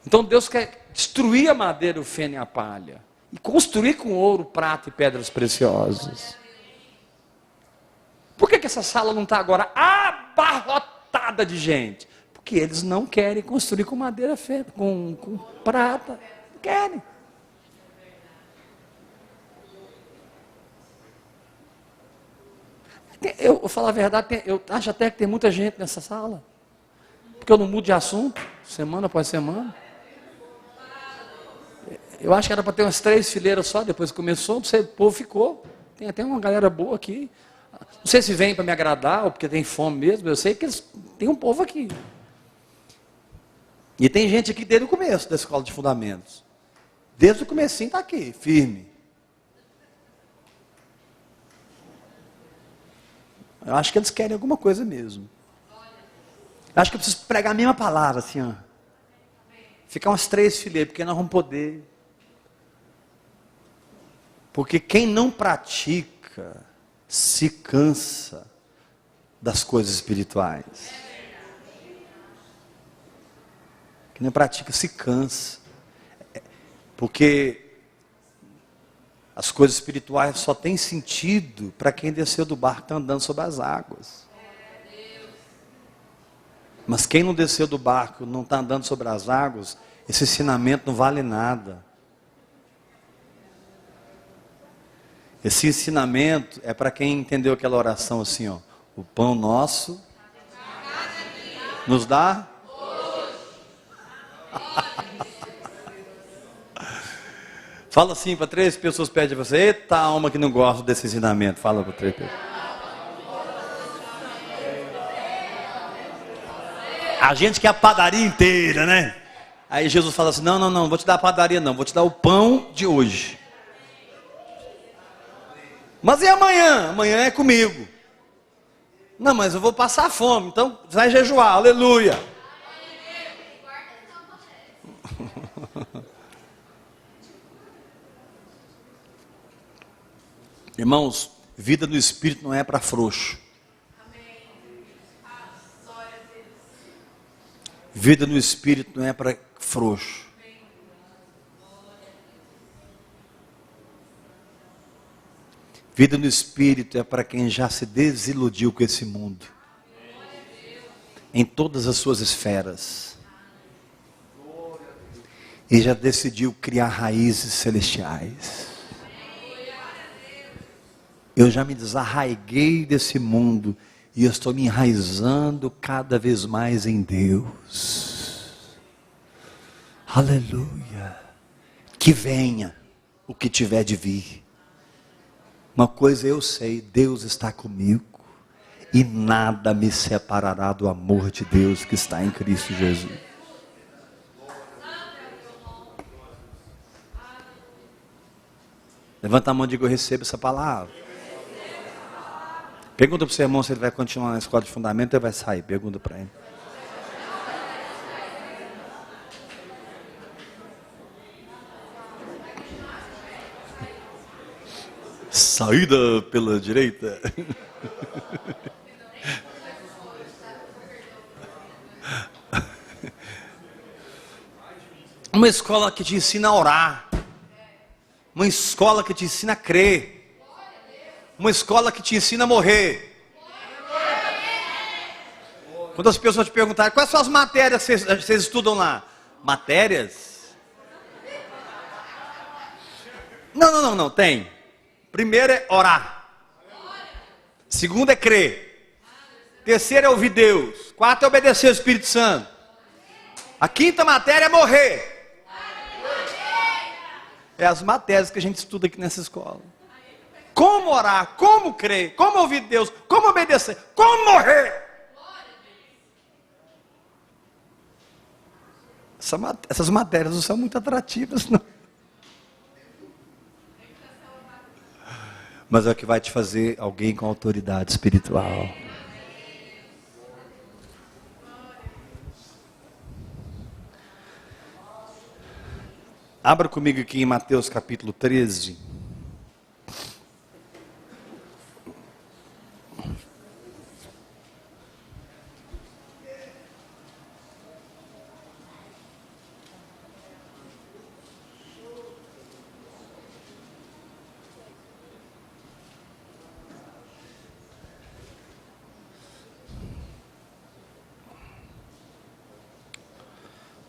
Então Deus quer destruir a madeira, o feno e a palha. E construir com ouro, prata e pedras preciosas. que essa sala não está agora abarrotada de gente? Porque eles não querem construir com madeira feita, com prata. Não querem. Eu vou falar a verdade, eu acho até que tem muita gente nessa sala. Porque eu não mudo de assunto, semana após semana. Eu acho que era para ter umas 3 fileiras só, depois que começou, o povo ficou. Tem até uma galera boa aqui. Não sei se vem para me agradar, ou porque tem fome mesmo, eu sei que tem um povo aqui. E tem gente aqui desde o começo da escola de fundamentos. Desde o comecinho está aqui, firme. Eu acho que eles querem alguma coisa mesmo. Eu acho que eu preciso pregar a mesma palavra, assim, ó. Ficar umas 3 fileiras, porque nós vamos poder. Porque quem não pratica, se cansa das coisas espirituais. Quem não pratica, se cansa. Porque as coisas espirituais só têm sentido para quem desceu do barco e está andando sobre as águas. Mas quem não desceu do barco, não está andando sobre as águas, esse ensinamento não vale nada. Esse ensinamento é para quem entendeu aquela oração assim, ó. O pão nosso nos dá. Fala assim para 3 pessoas perto de você. Eita alma que não gosta desse ensinamento. Fala para 3 pessoas. A gente quer a padaria inteira, né? Aí Jesus fala assim, não vou te dar a padaria não, vou te dar o pão de hoje. Mas e amanhã? Amanhã é comigo. Não, mas eu vou passar fome, então vai jejuar, aleluia. Irmãos, vida no Espírito não é para frouxo. Vida no Espírito não é para frouxo. Vida no Espírito é para quem já se desiludiu com esse mundo. Em todas as suas esferas. E já decidiu criar raízes celestiais. Eu já me desarraiguei desse mundo. E eu estou me enraizando cada vez mais em Deus. Aleluia. Que venha o que tiver de vir. Uma coisa eu sei, Deus está comigo. E nada me separará do amor de Deus que está em Cristo Jesus. Levanta a mão e diga, eu recebo essa palavra. Pergunta para o seu irmão se ele vai continuar na escola de fundamento ou vai sair. Pergunta para ele. Saída pela direita. Uma escola que te ensina a orar. Uma escola que te ensina a crer. Uma escola que te ensina a morrer. Quando as pessoas te perguntarem, quais são as matérias que vocês estudam lá? Matérias? Não, tem. Primeiro é orar. Segundo é crer. Terceiro é ouvir Deus. Quarto é obedecer ao Espírito Santo. A quinta matéria é morrer. É as matérias que a gente estuda aqui nessa escola. Como orar, como crer, como ouvir Deus, como obedecer, como morrer. Essas matérias não são muito atrativas, não. Mas é o que vai te fazer alguém com autoridade espiritual. Abra comigo aqui em Mateus capítulo 13.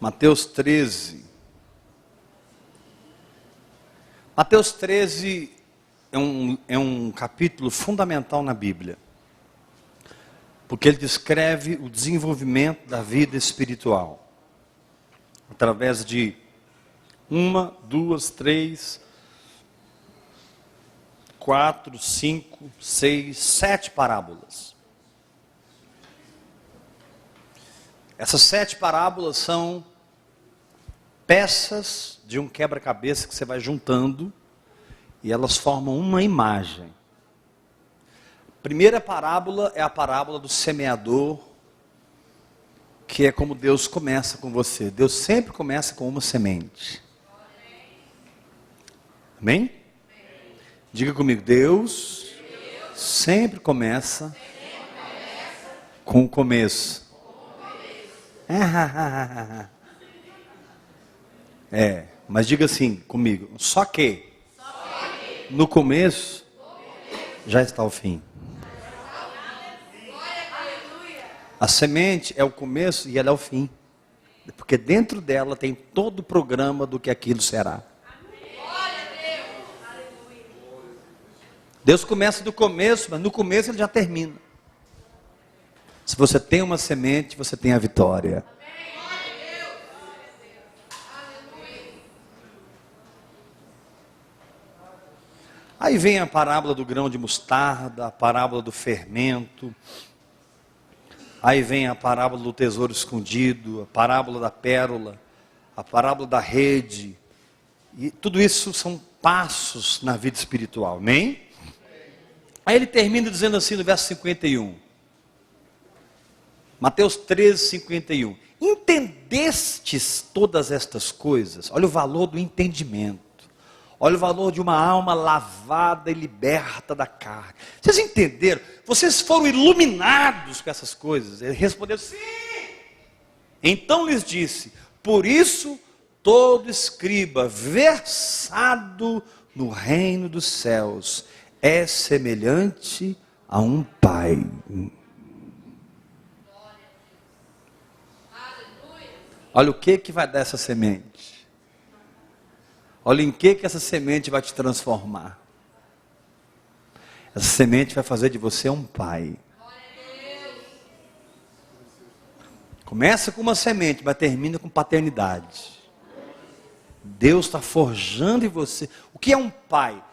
Mateus 13. Mateus 13 é um capítulo fundamental na Bíblia, porque ele descreve o desenvolvimento da vida espiritual, através de 1, 2, 3, 4, 5, 6, 7 parábolas. Essas 7 parábolas são peças de um quebra-cabeça que você vai juntando e elas formam uma imagem. A primeira parábola é a parábola do semeador, que é como Deus começa com você. Deus sempre começa com uma semente. Amém? Diga comigo, Deus sempre começa com o começo. Mas diga assim comigo, só que no começo já está o fim. A semente é o começo e ela é o fim, porque dentro dela tem todo o programa do que aquilo será. Deus começa do começo, mas no começo ele já termina. Se você tem uma semente, você tem a vitória. Aí vem a parábola do grão de mostarda, a parábola do fermento. Aí vem a parábola do tesouro escondido, a parábola da pérola, a parábola da rede. E tudo isso são passos na vida espiritual, amém? Aí ele termina dizendo assim no verso 51. Mateus 13, 51. Entendestes todas estas coisas? Olha o valor do entendimento. Olha o valor de uma alma lavada e liberta da carne. Vocês entenderam? Vocês foram iluminados com essas coisas? Ele respondeu, sim. Então lhes disse, por isso todo escriba versado no reino dos céus é semelhante a um pai. Olha o que vai dar essa semente. Olha em que essa semente vai te transformar. Essa semente vai fazer de você um pai. Começa com uma semente, mas termina com paternidade. Deus está forjando em você. O que é um pai?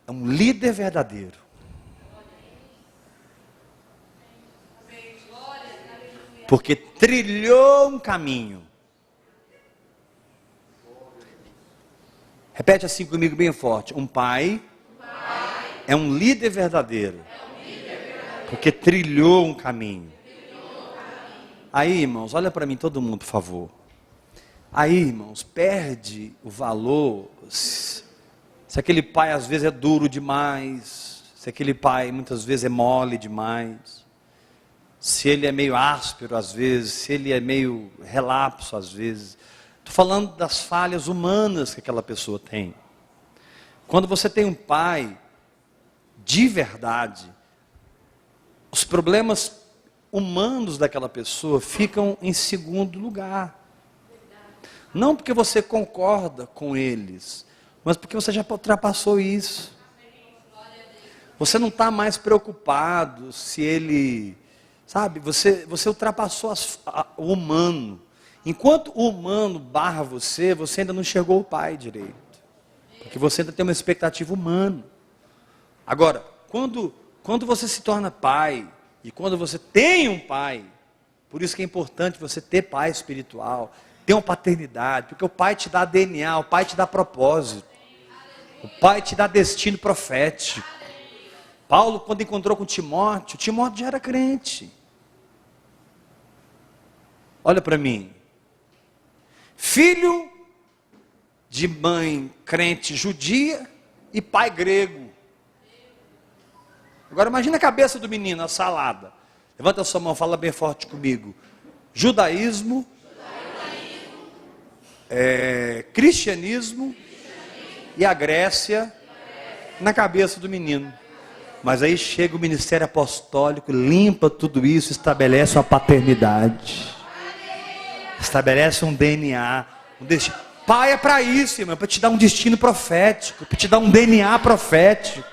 É um líder verdadeiro. Porque trilhou um caminho. Repete assim comigo bem forte. Um pai é um líder verdadeiro. Porque trilhou um caminho. Aí, irmãos, olha para mim todo mundo, por favor. Aí, irmãos, perde o valor se aquele pai às vezes é duro demais, se aquele pai muitas vezes é mole demais, se ele é meio áspero às vezes, se ele é meio relapso às vezes. Estou falando das falhas humanas que aquela pessoa tem. Quando você tem um pai de verdade, os problemas humanos daquela pessoa ficam em segundo lugar. Não porque você concorda com eles, mas porque você já ultrapassou isso. Você não está mais preocupado se ele, sabe, você ultrapassou o humano. Enquanto o humano barra você, você ainda não enxergou o pai direito. Porque você ainda tem uma expectativa humana. Agora, quando você se torna pai, e quando você tem um pai, por isso que é importante você ter pai espiritual, ter uma paternidade, porque o pai te dá DNA, o pai te dá propósito, o pai te dá destino profético. Paulo, quando encontrou com Timóteo já era crente. Olha para mim. Filho de mãe crente judia e pai grego. Agora imagina a cabeça do menino, a salada. Levanta a sua mão, fala bem forte comigo. Judaísmo, cristianismo e a Grécia na cabeça do menino. Mas aí chega o ministério apostólico, limpa tudo isso, estabelece uma paternidade. Estabelece um DNA, um destino. Pai é para isso, irmão, para te dar um destino profético, para te dar um DNA profético.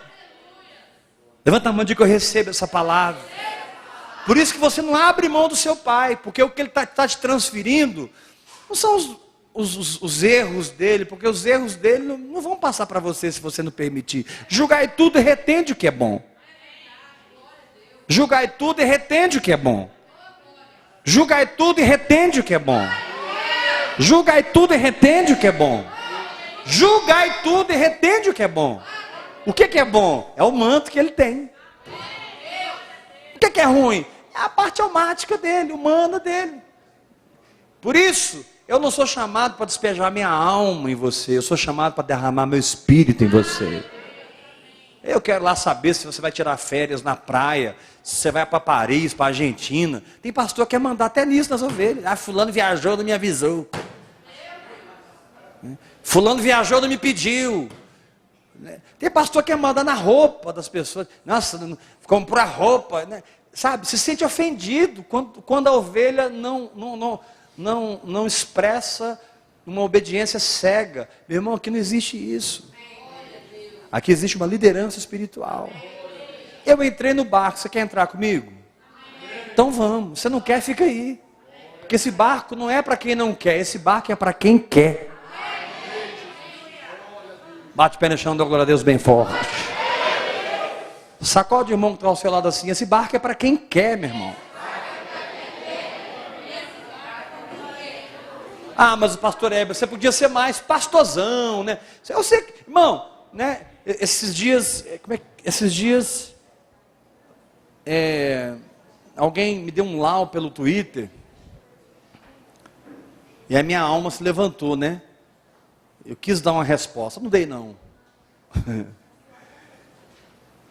Levanta a mão e diga que eu recebo essa palavra. Por isso que você não abre mão do seu pai, porque o que ele está te transferindo não são os erros dele, porque os erros dele não vão passar para você se você não permitir. Julgai tudo e retende o que é bom. Julgai tudo e retende o que é bom. Julgai tudo e retende o que é bom. Julgai tudo e retende o que é bom. Julgai tudo e retende o que é bom. O que é bom? É o manto que ele tem. O que é ruim? É a parte almática dele, humana dele. Por isso, eu não sou chamado para despejar minha alma em você. Eu sou chamado para derramar meu espírito em você. Eu quero lá saber se você vai tirar férias na praia, se você vai para Paris, para Argentina. Tem pastor que quer mandar até nisso nas ovelhas. Ah, fulano viajou, não me avisou. Fulano viajou, não me pediu. Tem pastor que quer mandar na roupa das pessoas. Nossa, comprou a roupa, né? Sabe, se sente ofendido quando a ovelha não expressa uma obediência cega. Meu irmão, aqui não existe isso. Aqui existe uma liderança espiritual. Eu entrei no barco, você quer entrar comigo? Então vamos, você não quer, fica aí. Porque esse barco não é para quem não quer, esse barco é para quem quer. Bate o pé no chão, dá glória a Deus bem forte. Sacode o irmão que está ao seu lado assim, esse barco é para quem quer, meu irmão. Ah, mas o pastor Heber, você podia ser mais pastorzão, né? Eu sei que, irmão, né? Esses dias, alguém me deu um lau pelo Twitter, e a minha alma se levantou, né? Eu quis dar uma resposta, não dei não.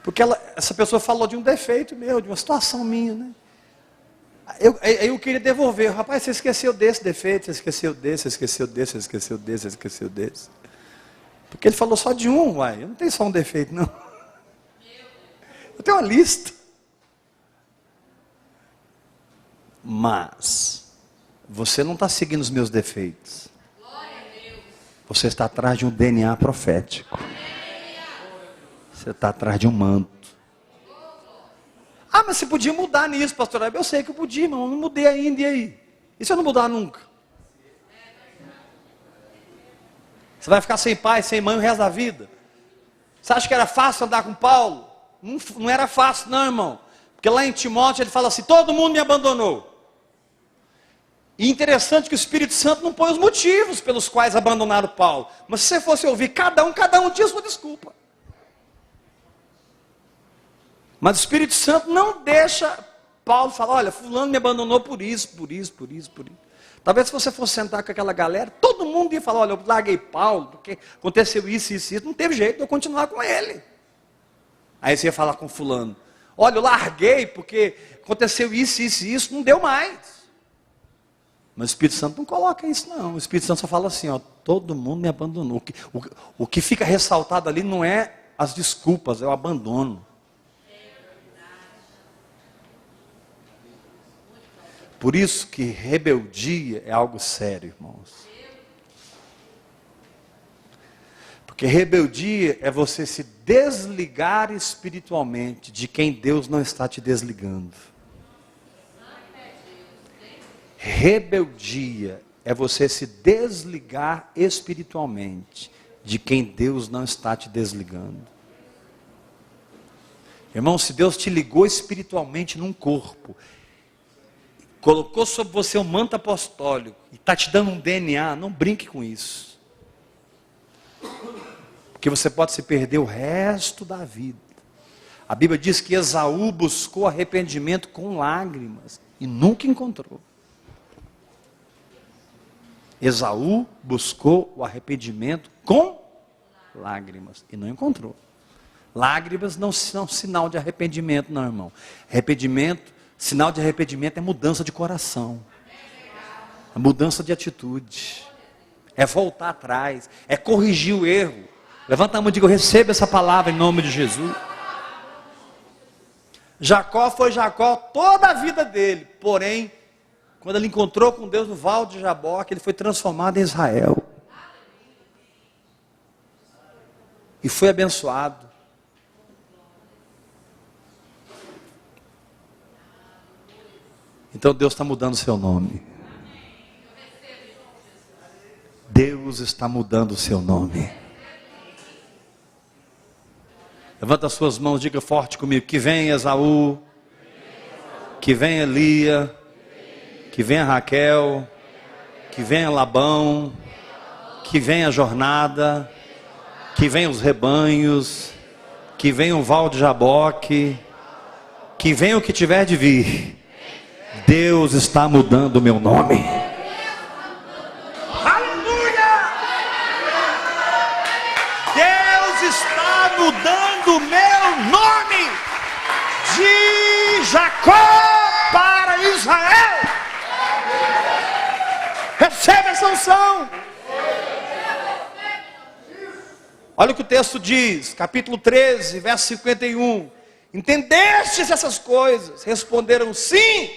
Porque essa pessoa falou de um defeito meu, de uma situação minha, né? Eu queria devolver, rapaz, você esqueceu desse defeito, você esqueceu desse, você esqueceu desse, você esqueceu desse, você esqueceu desse. Porque ele falou só de um, uai, eu não tenho só um defeito, não. Eu tenho uma lista. Mas, você não está seguindo os meus defeitos. Você está atrás de um DNA profético. Você está atrás de um manto. Ah, mas você podia mudar nisso, pastor. Eu sei que eu podia, irmão. Eu não mudei ainda, e aí? E se eu não mudar nunca? Você vai ficar sem pai, sem mãe o resto da vida. Você acha que era fácil andar com Paulo? Não era fácil não, irmão. Porque lá em Timóteo ele fala assim, todo mundo me abandonou. E interessante que o Espírito Santo não põe os motivos pelos quais abandonaram Paulo. Mas se você fosse ouvir cada um tinha sua desculpa. Mas o Espírito Santo não deixa Paulo falar, olha, fulano me abandonou por isso. Talvez se você fosse sentar com aquela galera, todo mundo ia falar, olha, eu larguei Paulo, porque aconteceu isso, não teve jeito de eu continuar com ele. Aí você ia falar com fulano, olha, eu larguei porque aconteceu isso, não deu mais. Mas o Espírito Santo não coloca isso não, o Espírito Santo só fala assim, ó, todo mundo me abandonou. O que fica ressaltado ali não é as desculpas, é o abandono. Por isso que rebeldia é algo sério, irmãos. Porque rebeldia é você se desligar espiritualmente de quem Deus não está te desligando. Rebeldia é você se desligar espiritualmente de quem Deus não está te desligando. Irmão, se Deus te ligou espiritualmente num corpo, colocou sobre você um manto apostólico e está te dando um DNA, não brinque com isso. Porque você pode se perder o resto da vida. A Bíblia diz que Esaú buscou arrependimento com lágrimas e nunca encontrou. Esaú buscou o arrependimento com lágrimas e não encontrou. Lágrimas não são sinal de arrependimento, não, irmão. Sinal de arrependimento é mudança de coração, é mudança de atitude, é voltar atrás, é corrigir o erro. Levanta a mão e diga, eu recebo essa palavra em nome de Jesus. Jacó foi Jacó toda a vida dele, porém, Quando ele encontrou com Deus no Val de Jaboque, ele foi transformado em Israel. E foi abençoado. Então Deus está mudando o seu nome. Deus está mudando o seu nome. Levanta as suas mãos, diga forte comigo. Que venha Esaú, que venha Lia, que venha Raquel, que venha Labão, que venha a jornada, que venha os rebanhos, que venha o Val de Jaboque, que venha o que tiver de vir. Deus está mudando o meu nome. Aleluia! Deus está mudando o meu nome de Jacó para Israel. Recebe essa unção. Olha o que o texto diz, capítulo 13, verso 51. Entendestes essas coisas? Responderam sim.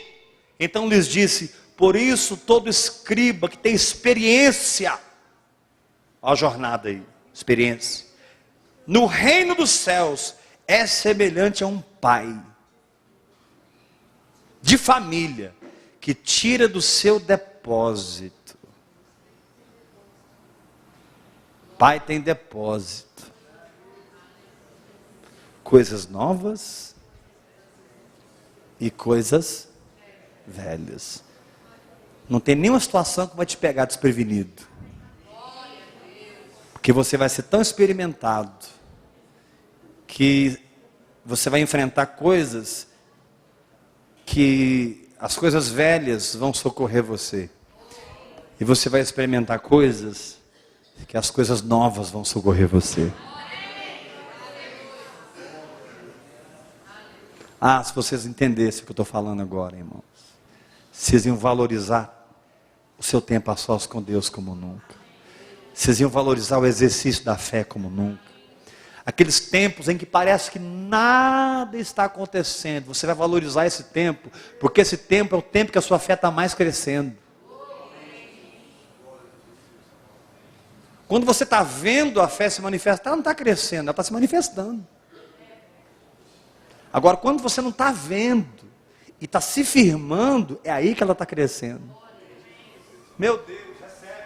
Então lhes disse: por isso todo escriba que tem experiência, olha a jornada aí, experiência, no reino dos céus é semelhante a um pai de família que tira do seu depósito. Pai tem depósito, coisas novas e coisas velhas. Não tem nenhuma situação que vai te pegar desprevenido, porque você vai ser tão experimentado que você vai enfrentar coisas que as coisas velhas vão socorrer você, e você vai experimentar coisas que as coisas novas vão socorrer você. Ah, se vocês entendessem o que eu estou falando agora, irmãos, vocês iam valorizar o seu tempo a sós com Deus como nunca. Vocês iam valorizar o exercício da fé como nunca. Aqueles tempos em que parece que nada está acontecendo, você vai valorizar esse tempo, porque esse tempo é o tempo que a sua fé está mais crescendo. Quando você está vendo a fé se manifestar, ela não está crescendo, ela está se manifestando. Agora, quando você não está vendo e está se firmando, é aí que ela está crescendo. Meu Deus, recebe.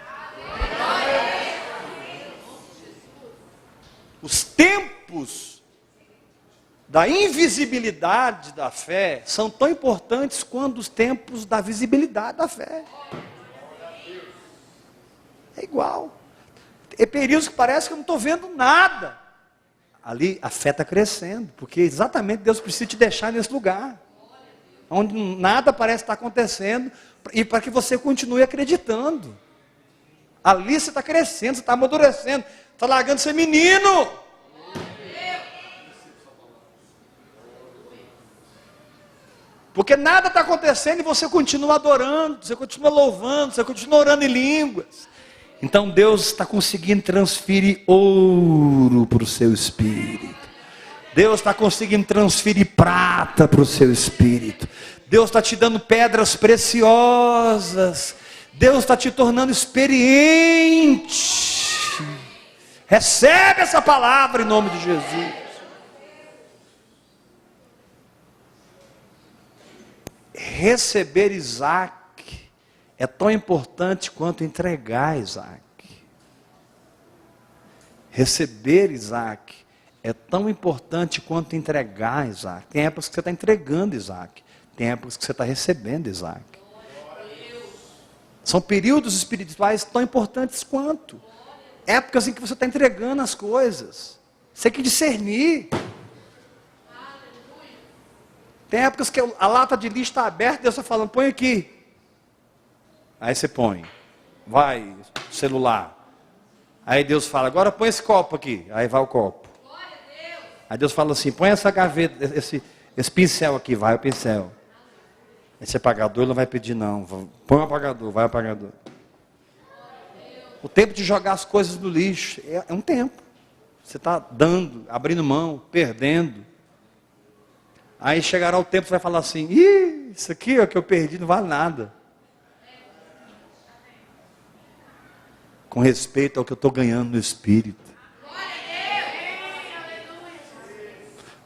Os tempos da invisibilidade da fé são tão importantes quanto os tempos da visibilidade da fé. É igual. É períodos que parece que eu não estou vendo nada. Ali a fé está crescendo, porque exatamente Deus precisa te deixar nesse lugar, onde nada parece estar acontecendo, e para que você continue acreditando. Ali você está crescendo, você está amadurecendo, está largando de ser menino. Porque nada está acontecendo e você continua adorando, você continua louvando, você continua orando em línguas. Então Deus está conseguindo transferir ouro para o seu espírito. Deus está conseguindo transferir prata para o seu espírito. Deus está te dando pedras preciosas. Deus está te tornando experiente. Recebe essa palavra em nome de Jesus. Receber Isaac é tão importante quanto entregar Isaac. Receber Isaac é tão importante quanto entregar Isaac. Tem épocas que você está entregando Isaac, tem épocas que você está recebendo Isaac. São períodos espirituais tão importantes quanto épocas em que você está entregando as coisas. Você tem que discernir. Tem épocas que a lata de lixo está aberta, Deus está falando, põe aqui. Aí você põe, vai, celular. Aí Deus fala, agora põe esse copo aqui. Aí vai o copo. Aí Deus fala assim, põe essa gaveta, esse pincel aqui, vai o pincel. Esse apagador ele não vai pedir não, põe o apagador, vai o apagador. O tempo de jogar as coisas no lixo é um tempo. Você está dando, abrindo mão, perdendo. Aí chegará o tempo que você vai falar assim, isso aqui ó, que eu perdi não vale nada. com respeito ao que eu estou ganhando no Espírito.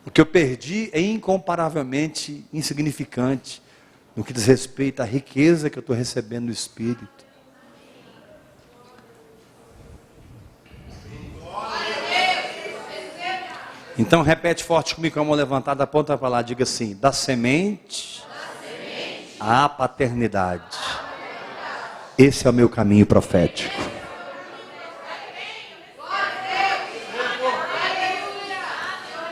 O que eu perdi é incomparavelmente insignificante no que diz respeito à riqueza que eu estou recebendo no Espírito. Então repete forte comigo com a mão levantada, aponta para lá, diga assim: da semente à paternidade. Esse é o meu caminho profético.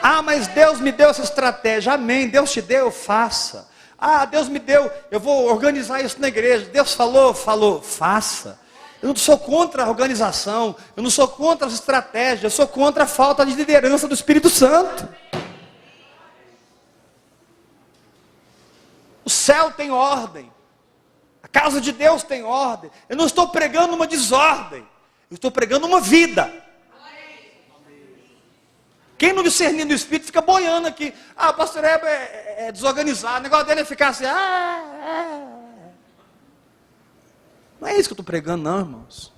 Ah, mas Deus me deu essa estratégia. Amém, Deus te deu, faça. Ah, Deus me deu, eu vou organizar isso na igreja. Deus falou, faça. Eu não sou contra a organização, eu não sou contra as estratégias, eu sou contra a falta de liderança do Espírito Santo. O céu tem ordem, a casa de Deus tem ordem. Eu não estou pregando uma desordem, eu estou pregando uma vida. Quem não discernir no Espírito fica boiando aqui. Ah, o pastor Heber é desorganizado, o negócio dele é ficar assim. Não é isso que eu estou pregando, não, irmãos.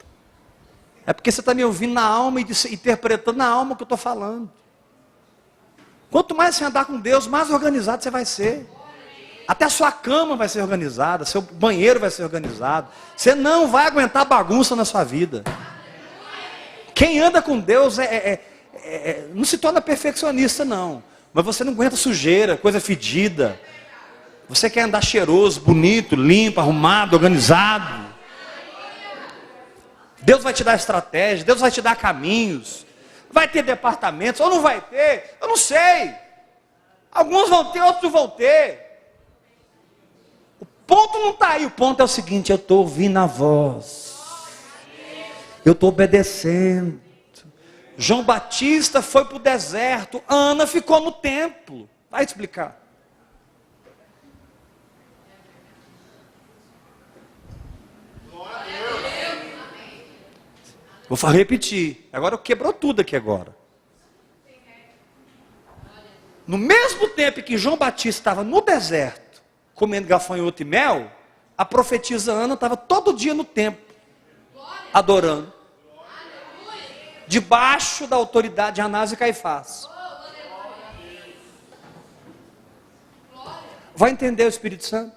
É porque você está me ouvindo na alma e interpretando na alma o que eu estou falando. Quanto mais você andar com Deus, mais organizado você vai ser. Até a sua cama vai ser organizada, seu banheiro vai ser organizado. Você não vai aguentar bagunça na sua vida. Quem anda com Deus não se torna perfeccionista, não. Mas você não aguenta sujeira, coisa fedida. Você quer andar cheiroso, bonito, limpo, arrumado, organizado. Deus vai te dar estratégia, Deus vai te dar caminhos. Vai ter departamentos, ou não vai ter, eu não sei. Alguns vão ter, outros não vão ter. O ponto não está aí, o ponto é o seguinte: eu estou ouvindo a voz. Eu estou obedecendo. João Batista foi para o deserto, Ana ficou no templo. Vai explicar. Vou repetir. Agora quebrou tudo aqui agora. No mesmo tempo que João Batista estava no deserto, comendo gafanhoto e mel, a profetisa Ana estava todo dia no templo, adorando. Debaixo da autoridade de Anás e Caifás. Vai entender o Espírito Santo?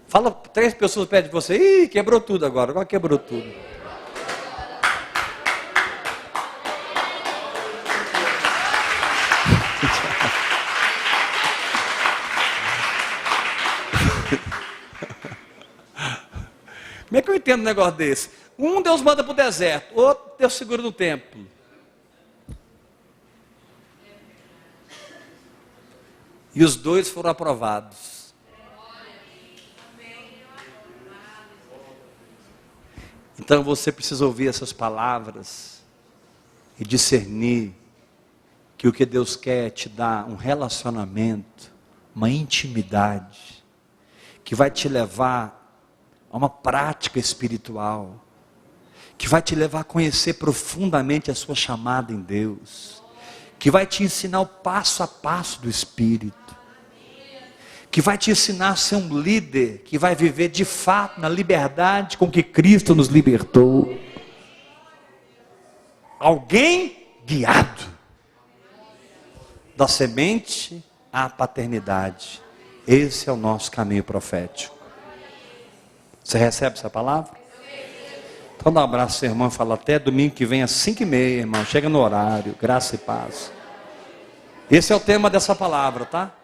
Fala 3 pessoas perto de você. Ih, quebrou tudo agora quebrou tudo. Como é que eu entendo um negócio desse? Um Deus manda para o deserto, outro Deus segura no templo. E os dois foram aprovados. Então você precisa ouvir essas palavras e discernir que o que Deus quer é te dar um relacionamento, uma intimidade, que vai te levar a uma prática espiritual, que vai te levar a conhecer profundamente a sua chamada em Deus, que vai te ensinar o passo a passo do Espírito, que vai te ensinar a ser um líder, que vai viver de fato na liberdade com que Cristo nos libertou. Alguém guiado da semente à paternidade. Esse é o nosso caminho profético. Você recebe essa palavra? Então dá um abraço ao seu irmão e fala: até domingo que vem às 5h30, irmão. Chega no horário, graça e paz. Esse é o tema dessa palavra, tá?